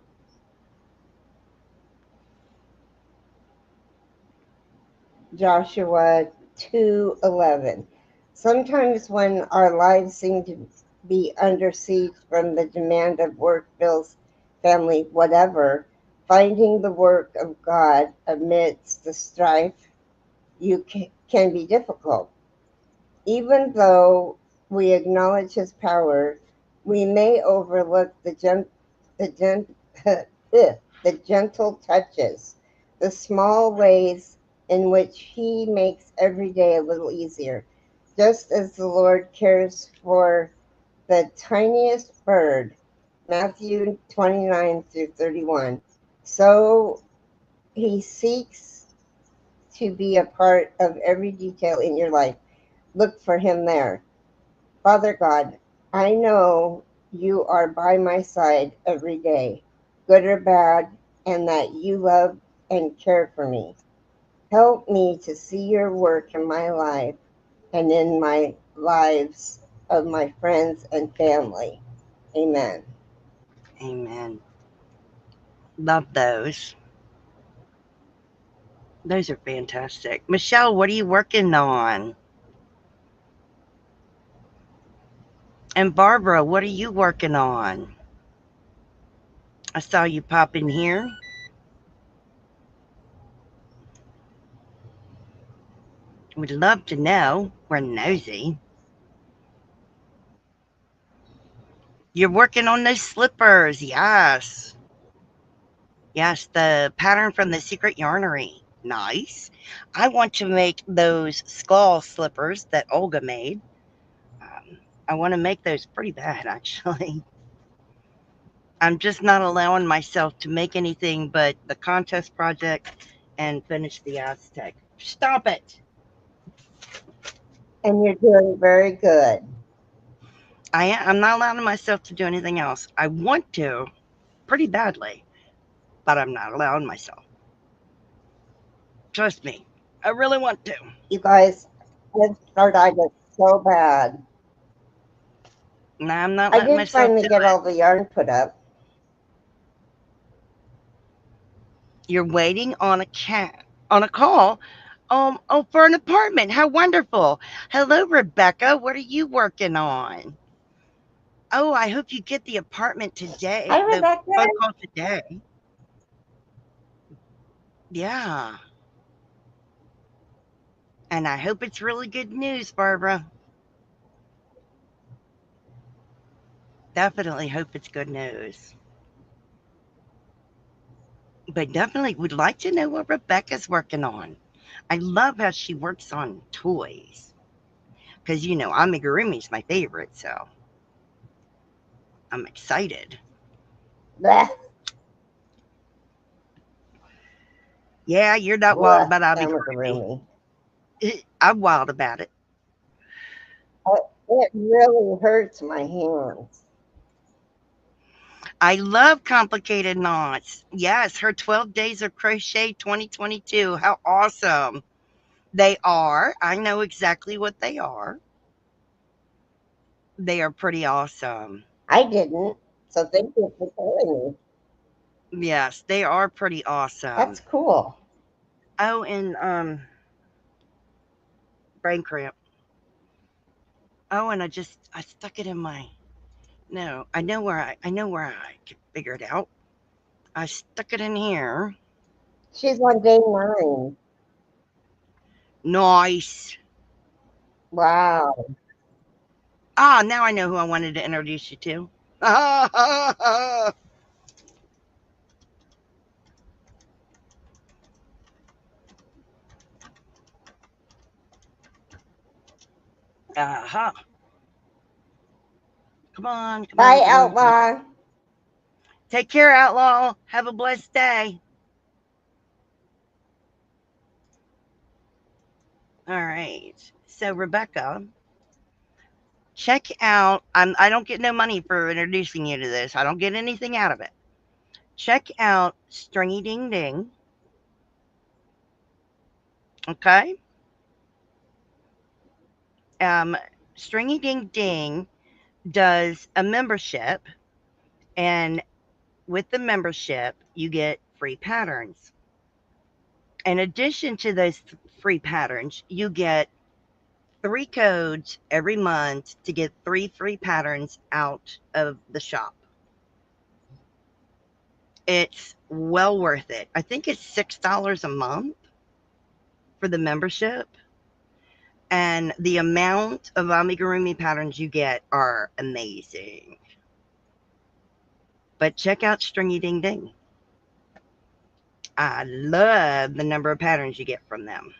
Joshua 2:11. Sometimes when our lives seem to be under siege from the demand of work, bills, family, whatever, finding the work of God amidst the strife can be difficult. Even though we acknowledge his power, we may overlook the, gen- the gentle touches, the small ways in which he makes every day a little easier. Just as the Lord cares for the tiniest bird, Matthew 29 through 31, so he seeks to be a part of every detail in your life. Look for him there. Father God, I know you are by my side every day, good or bad, and that you love and care for me. Help me to see your work in my life and in my lives of my friends and family. Amen. Amen. Love those. Those are fantastic. Michelle, what are you working on? And Barbara, what are you working on? I saw you pop in here. We'd love to know. We're nosy. You're working on those slippers. Yes. Yes, the pattern from the Secret Yarnery. Nice. I want to make those skull slippers that Olga made. I want to make those pretty bad, actually. I'm just not allowing myself to make anything but the contest project and finish the Aztec. Stop it. And you're doing very good. I'm not allowing myself to do anything else. I want to pretty badly, but I'm not allowing myself. Trust me, I really want to. You guys, head startitis so bad. No, I'm not I letting did myself finally do get it. all the yarn put up. You're waiting on a call. Oh, for an apartment. How wonderful. Hello, Rebecca. What are you working on? Oh, I hope you get the apartment today. Hi, The Rebecca. phone call today. Yeah. And I hope it's really good news, Barbara. Definitely hope it's good news. But definitely would like to know what Rebecca's working on. I love how she works on toys. Because, amigurumi's my favorite, so I'm excited. Blah, Yeah, you're not wild blah, about amigurumi. amigurumi. I'm wild about it. It really hurts my hands. I love complicated knots. Yes, her 12 days of crochet 2022. How awesome. They are. I know exactly what they are. They are pretty awesome. I didn't, so thank you for telling me. Yes, they are pretty That's awesome. cool. Oh, and brain cramp. Oh, and I stuck it in my no. I know where I can figure it out. I stuck it in here. She's on day 9. Nice. Wow. Ah, now I know who I wanted to introduce you to. Uh-huh. Come on, come on, Bye, come on, come on. Outlaw. Take care, Outlaw. Have a blessed day. All right. So, Rebecca, check out. I don't get no money for introducing you to this. I don't get anything out of it. Check out Stringy Ding Ding Okay. Um, Stringy Ding Ding does a membership, and with the membership, you get free patterns. In addition to those free patterns, you get 3 codes every month to get 3 free patterns out of the shop. It's well worth it. I think it's $6 a month for the membership. And the amount of amigurumi patterns you get are amazing. But check out Stringy Ding Ding. I love the number of patterns you get from them.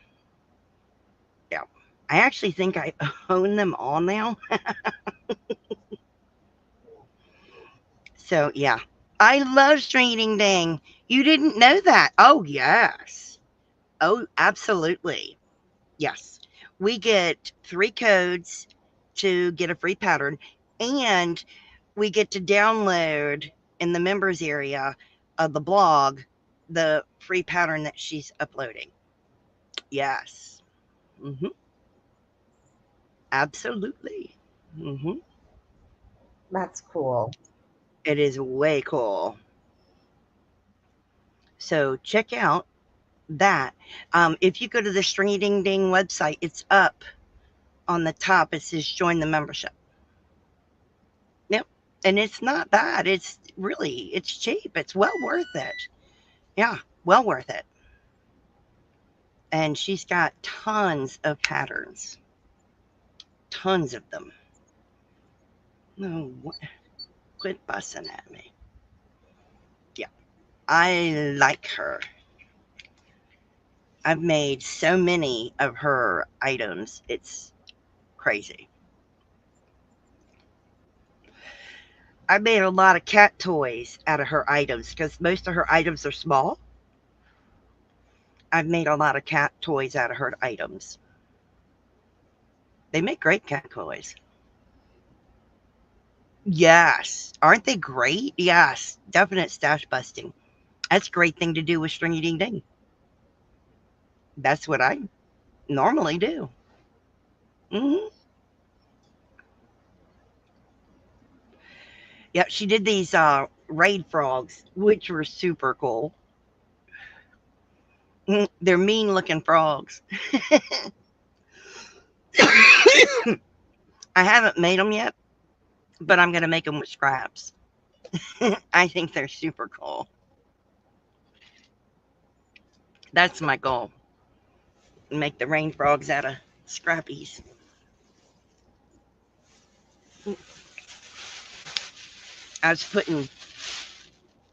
Yeah. I actually think I own them all now. So, yeah. I love Stringy Ding Ding. You didn't know that? Oh, yes. Oh, absolutely. Yes. We get 3 codes to get a free pattern, and we get to download in the members area of the blog the free pattern that she's uploading. Yes. Hmm. Absolutely. Hmm. That's cool. It is way cool. So check out that. If you go to the Stringy Ding Ding website, it's up on the top. It says join the membership. Yep. And it's not bad. It's cheap. It's well worth it. Yeah, well worth it. And she's got tons of patterns. Tons of them. No, quit fussing at me. Yeah, I like her. I've made so many of her items. It's crazy. I made a lot of cat toys out of her items because most of her items are small. I've made a lot of cat toys out of her items. They make great cat toys. Yes. Aren't they great? Yes. Definite stash busting. That's a great thing to do with Stringy Ding Ding. That's what I normally do. Hmm. Yeah, she did these raid frogs, which were super cool. They're mean looking frogs. I haven't made them yet, but I'm going to make them with scraps. I think they're super cool. That's my goal. Make the rain frogs out of scrappies. I was putting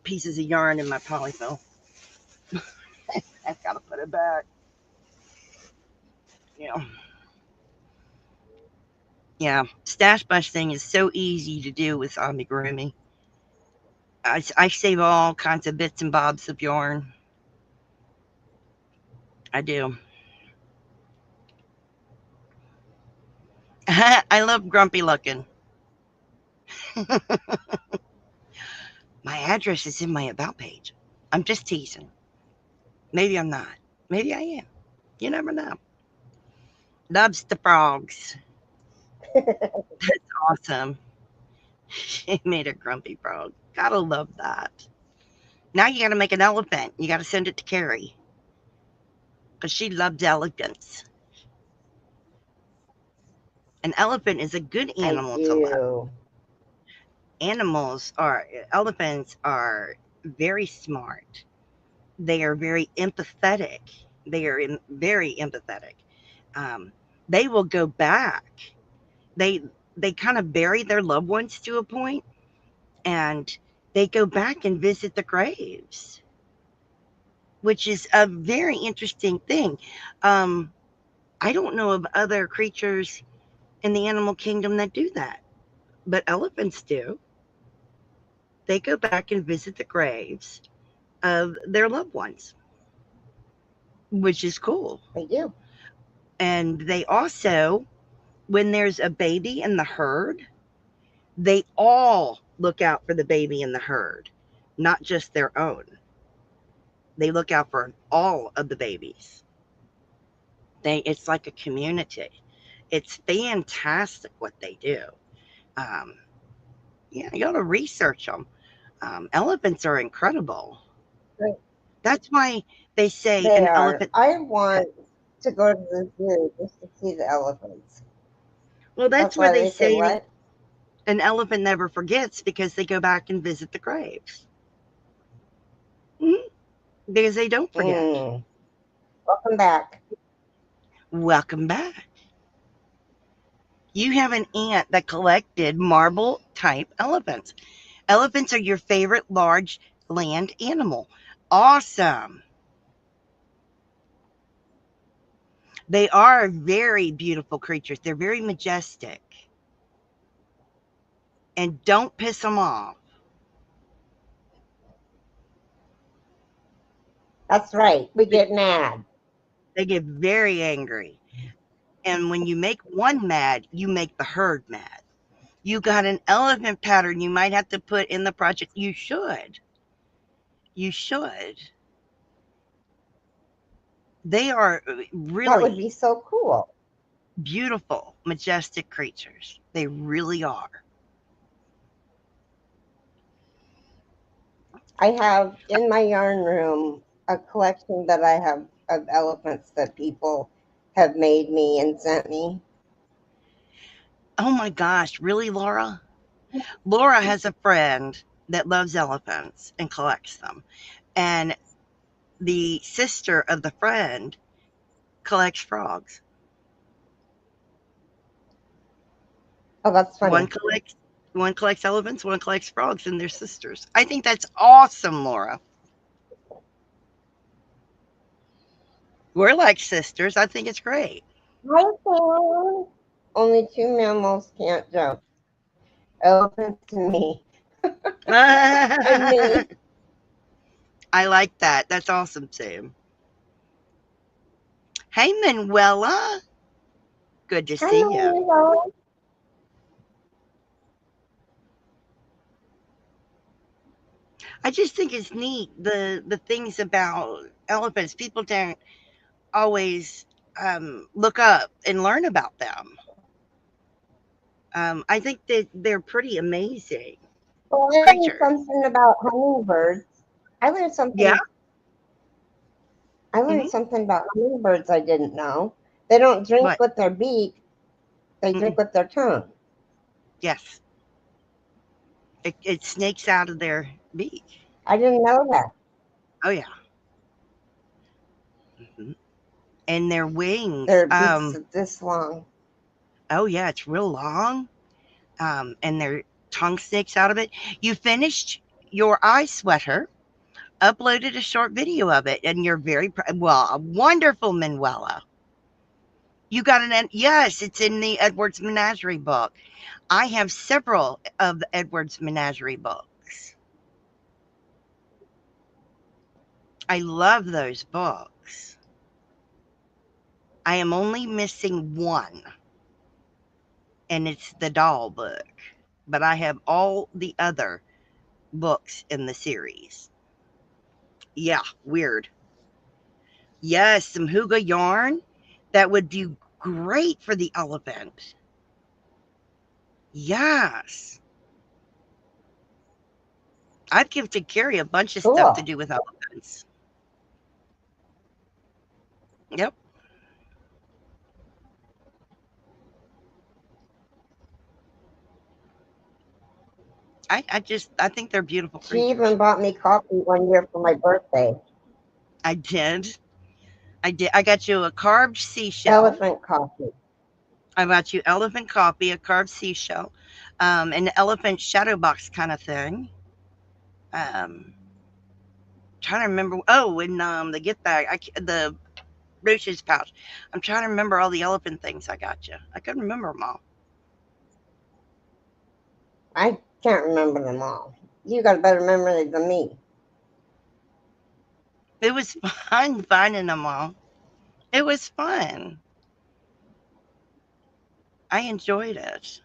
pieces of yarn in my polyfill. I've got to put it back. Yeah. Yeah. Stash busting is so easy to do with amigurumi. I save all kinds of bits and bobs of yarn. I do. I love grumpy looking. My address is in my about page. I'm just teasing. Maybe I'm not. Maybe I am. You never know. Loves the frogs. That's awesome. She made a grumpy frog. Gotta love that. Now you gotta make an elephant. You gotta send it to Carrie because she loves elephants. An elephant is a good I animal to love. do. Elephants are very smart. They are very empathetic. They are very empathetic. Um, they will go back. They they kind of bury their loved ones to a point, and they go back and visit the graves, which is a very interesting thing. Um, I don't know of other creatures in the animal kingdom that do that, but elephants do. They go back and visit the graves of their loved ones, which is cool. I do. And they also, when there's a baby in the herd, they all look out for the baby in the herd, not just their own. They look out for all of the babies. It's like a community. It's fantastic what they do. Um, yeah, you got to research them. Elephants are incredible. Right. That's why they say They an are. elephant. I want to go to the zoo just to see the elephants. Well, that's That's why why they they say say what? an elephant never forgets because they go back and visit the graves. Mhm. Because they don't forget. Mm. Welcome back. Welcome back. You have an aunt that collected marble type elephants. Elephants are your favorite large land animal. Awesome. They are very beautiful creatures. They're very majestic. And don't piss them off. That's right. We They get mad. they get very angry. And when you make one mad, you make the herd mad. You got an elephant pattern you might have to put in the project. You should. You should. They are That would be really so cool. beautiful, majestic creatures. They really are. I have in my yarn room a collection that I have of elephants that people have made me and sent me. Oh my gosh, really, Laura? Laura has a friend that loves elephants and collects them. And the sister of the friend collects frogs. Oh, that's One funny. collects one collects elephants, one collects frogs, and they're sisters. I think that's awesome, Laura. We're like sisters. I think it's great. Hi, Sam. Only two mammals can't jump: elephants and me. And I me. like that. That's awesome, Sam. Hey, Manuela. Good to see you. Hello. I just think it's neat the things about elephants. People don't always look up and learn about them. I think that they're pretty amazing Well, I learned creatures. something about hummingbirds. I learned Yeah. something. I Hmm. learned something about hummingbirds I didn't know. They don't drink What? with their beak; they Mm-mm. drink with their tongue. Yes. It snakes out of their beak. I didn't know that. Oh yeah. Hmm. And their wings. Their beaks are this long. Oh yeah, it's real long. And their tongue snakes out of it. You finished your eye sweater, uploaded a short video of it, and you're very well, a wonderful Manuela. You got yes, it's in the Edwards Menagerie book. I have several of the Edwards Menagerie books. I love those books. I am only missing one, and it's the doll book. But I have all the other books in the series. Yeah, weird. Yes, some Huga yarn. That would be great for the elephant. Yes. I've gifted Carrie a bunch of stuff to Cool. do with elephants. Yep. I think they're beautiful She creatures. even bought me coffee one year for my birthday. I did. I did. I got you a carved seashell. Elephant coffee. I got you elephant coffee, a carved seashell, an elephant shadow box kind of thing. Um, trying to remember. Oh, and the gift bag, the Roach's pouch. I'm trying to remember all the elephant things I got you. I couldn't remember them all. I can't remember them all. You got a better memory than me. It was fun finding them all. It was fun. I enjoyed it.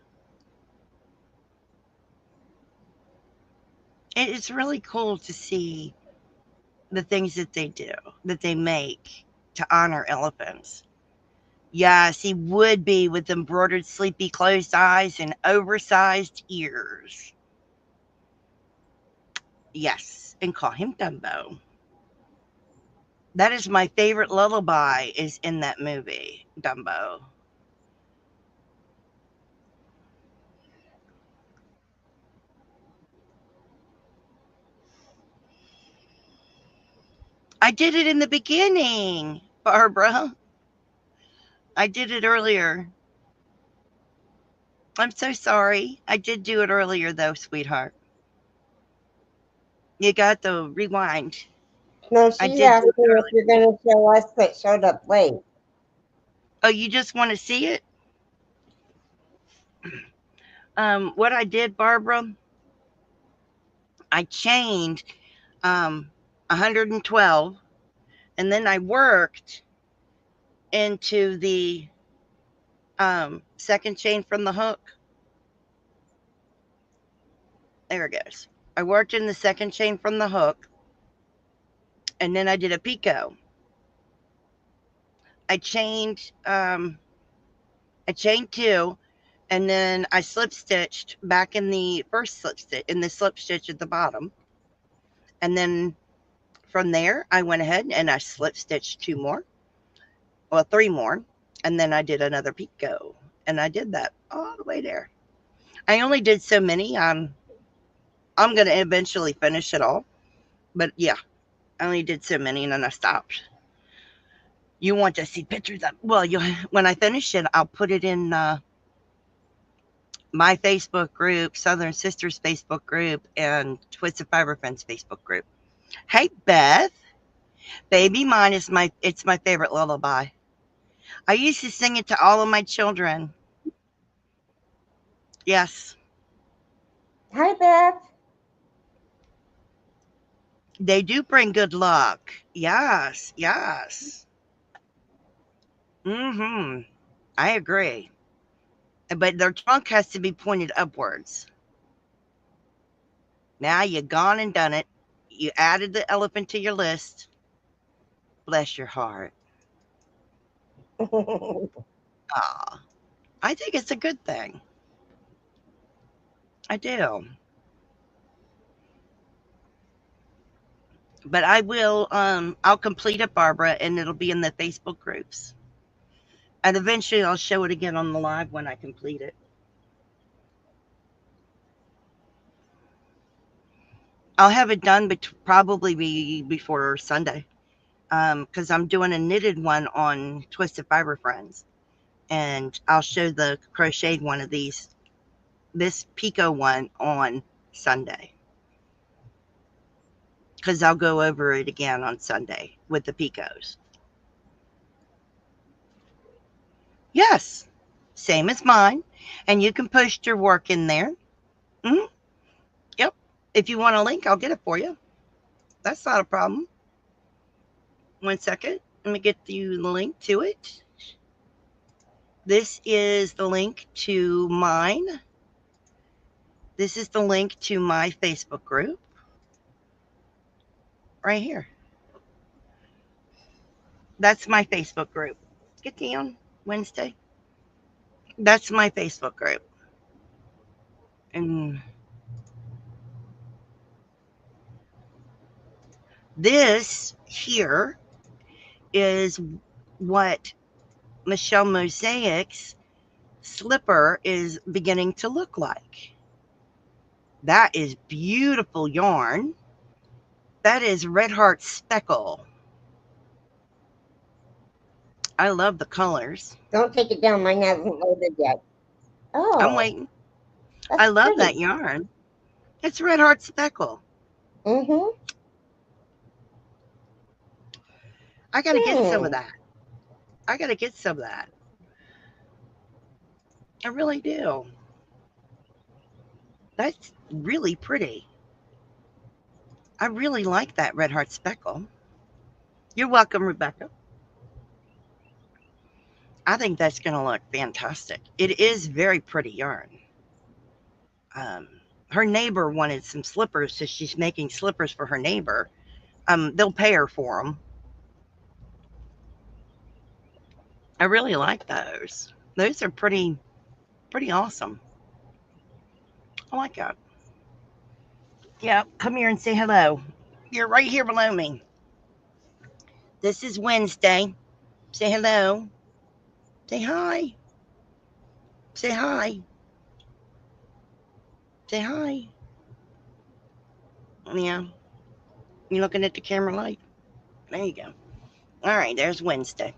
It's really cool to see the things that they do, that they make to honor elephants. Yes, he would be with embroidered sleepy closed eyes and oversized ears. Yes, and call him Dumbo. That is my favorite lullaby is in that movie, Dumbo. I did it in the beginning, Barbara. I did it earlier. I'm so sorry. I did do it earlier though, sweetheart. You got the rewind. No, I she's did do asking it if you're going to show us that showed up late. earlier. Oh, you just want to see it? What I did, Barbara, I chained 112, and then I worked into the second chain from the hook. There it goes. I worked in the second chain from the hook, and then I did a picot. I chained I chained two, and then I slip stitched back in the first slip stitch in the slip stitch at the bottom, and then from there I went ahead and I slip stitched two more, well three more, and then I did another picot, and I did that all the way there. I only did so many. I'm gonna eventually finish it all, but yeah, I only did so many and then I stopped. You want to see pictures of well, you when I finish it, I'll put it in my Facebook group, Southern Sisters Facebook group, and Twisted Fiber Friends Facebook group. Hey Beth, baby mine is my favorite lullaby. I used to sing it to all of my children. Yes, Hi, Beth. they do bring good luck. Yes, yes. Mm-hmm. I agree. But their trunk has to be pointed upwards. Now you gone and done it. You added the elephant to your list. Bless your heart. Ah, I think it's a good thing. I do. But I'll complete it, Barbara, and it'll be in the Facebook groups. And eventually I'll show it again on the live when I complete it. I'll have it done probably before Sunday. Because I'm doing a knitted one on Twisted Fiber Friends. And I'll show the crocheted one of this Pico one on Sunday. Because I'll go over it again on Sunday with the Picos. Yes, same as mine. And you can post your work in there. Hmm. Yep. If you want a link, I'll get it for you. That's not a problem. 1 second. Let me get you the link to it. This is the link to mine. This is the link to my Facebook group. Right here. That's my Facebook group. Get down. Wednesday. That's my Facebook group. And this here is what Michelle Mosaic's slipper is beginning to look like. That is beautiful yarn. That is Red Heart Speckle. I love the colors. Don't take it down. Mine hasn't loaded yet. I'm Oh, waiting. that's I love pretty. that yarn. It's Red Heart Speckle. Mm-hmm. I got to get some of Hmm. that. I got to get some of that. I really do. That's really pretty. I really like that Red Heart Speckle. You're welcome, Rebecca. I think that's going to look fantastic. It is very pretty yarn. Um, her neighbor wanted some slippers, so she's making slippers for her neighbor. They'll pay her for them. I really like those. Those are pretty awesome. I like that. Yeah, come here and say hello. You're right here below me. This is Wednesday. Say hello. Say hi. Say hi. Say hi. Yeah. You looking at the camera light? There you go. All right, there's Wednesday.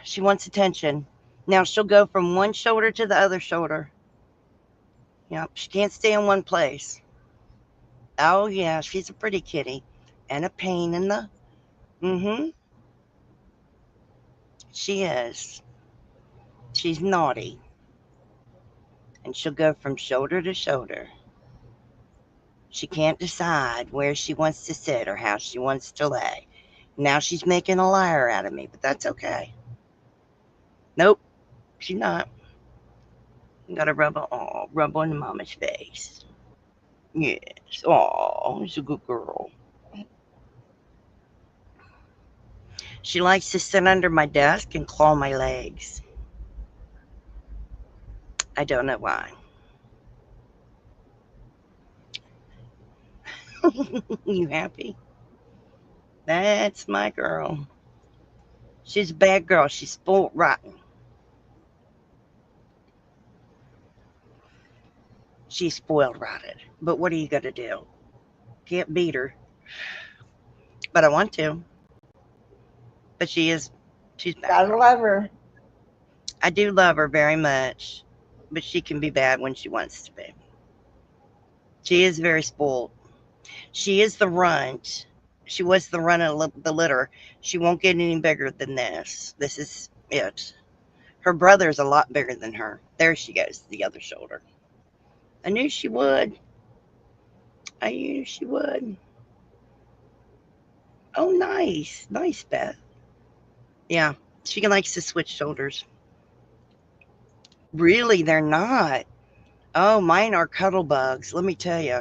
She wants attention. Now she'll go from one shoulder to the other shoulder. Yep, she can't stay in one place. Oh yeah, she's a pretty kitty. And a pain in the mm-hmm. She is. She's naughty. And she'll go from shoulder to shoulder. She can't decide where she wants to sit or how she wants to lay. Now she's making a liar out of me, but that's okay. Nope, she's not. Gotta rub on mama's face. Yes. Oh, she's a good girl. She likes to sit under my desk and claw my legs. I don't know why. You happy? That's my girl. She's a bad girl. She's spoiled rotten. She's spoiled rotten. But what are you gonna do? Can't beat her. But I want to. But she's bad Gotta girl. love her. I do love her very much. But she can be bad when she wants to be. She is very spoiled. She is the runt. She was the runt of the litter. She won't get any bigger than this. This is it. Her brother's a lot bigger than her. There she goes, the other shoulder. I knew she would. I knew she would. Oh, nice. Nice, Beth. Yeah, she likes to switch shoulders. Really, they're not. Oh, mine are cuddle bugs. Let me tell you.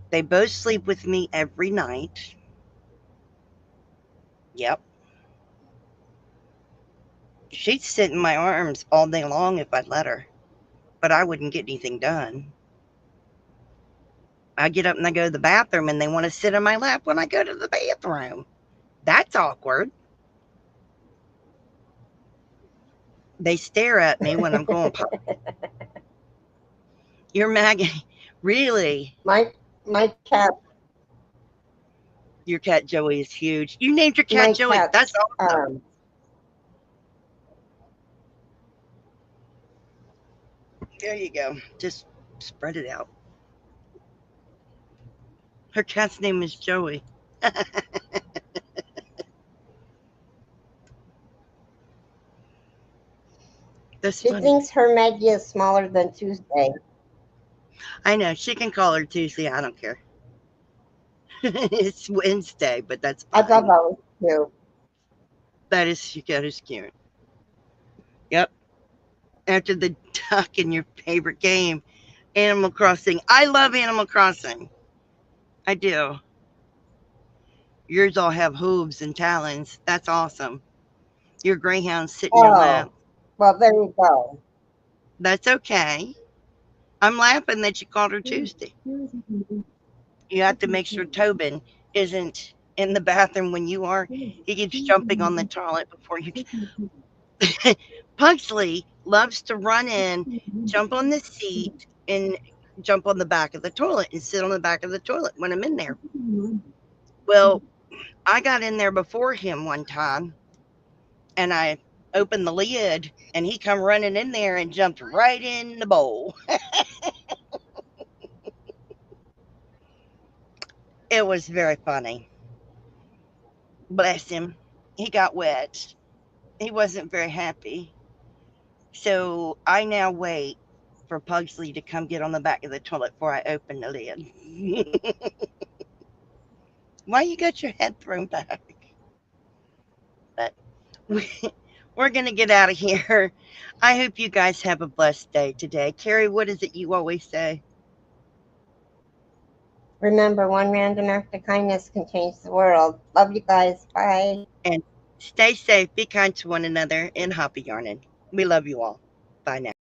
They both sleep with me every night. Yep. She'd sit in my arms all day long if I'd let her, but I wouldn't get anything done. I get up and I go to the bathroom and they want to sit in my lap when I go to the bathroom. That's awkward. They stare at me when I'm going, you're Maggie. Really? My cat Your cat Joey is huge. You named your cat my Joey. That's cat's awesome. There you go. Just spread it out. Her cat's name is Joey. That's she funny. thinks her Maggie is smaller than Tuesday. I know. She can call her Tuesday. I don't care. It's Wednesday, but that's I thought fine. that was cute. That is cute. Yep. After the duck in your favorite game, Animal Crossing. I love Animal Crossing. I do. Yours all have hooves and talons. That's awesome. Your greyhounds sit in your lap. Oh, well, there you go. That's okay. I'm laughing that you called her Tuesday. You have to make sure Tobin isn't in the bathroom when you are. He keeps jumping on the toilet before you. Pugsley loves to run in, jump on the seat, and jump on the back of the toilet and sit on the back of the toilet when I'm in there. Well, I got in there before him one time and I opened the lid and he come running in there and jumped right in the bowl. It was very funny. Bless him. He got wet. He wasn't very happy. So I now wait for Pugsley to come get on the back of the toilet before I open the lid. Why you got your head thrown back? But we, we're going to get out of here. I hope you guys have a blessed day today. Carrie, what is it you always say? Remember, one random act of kindness can change the world. Love you guys. Bye. And Stay safe, be kind to one another, and happy yarning. We love you all. Bye now.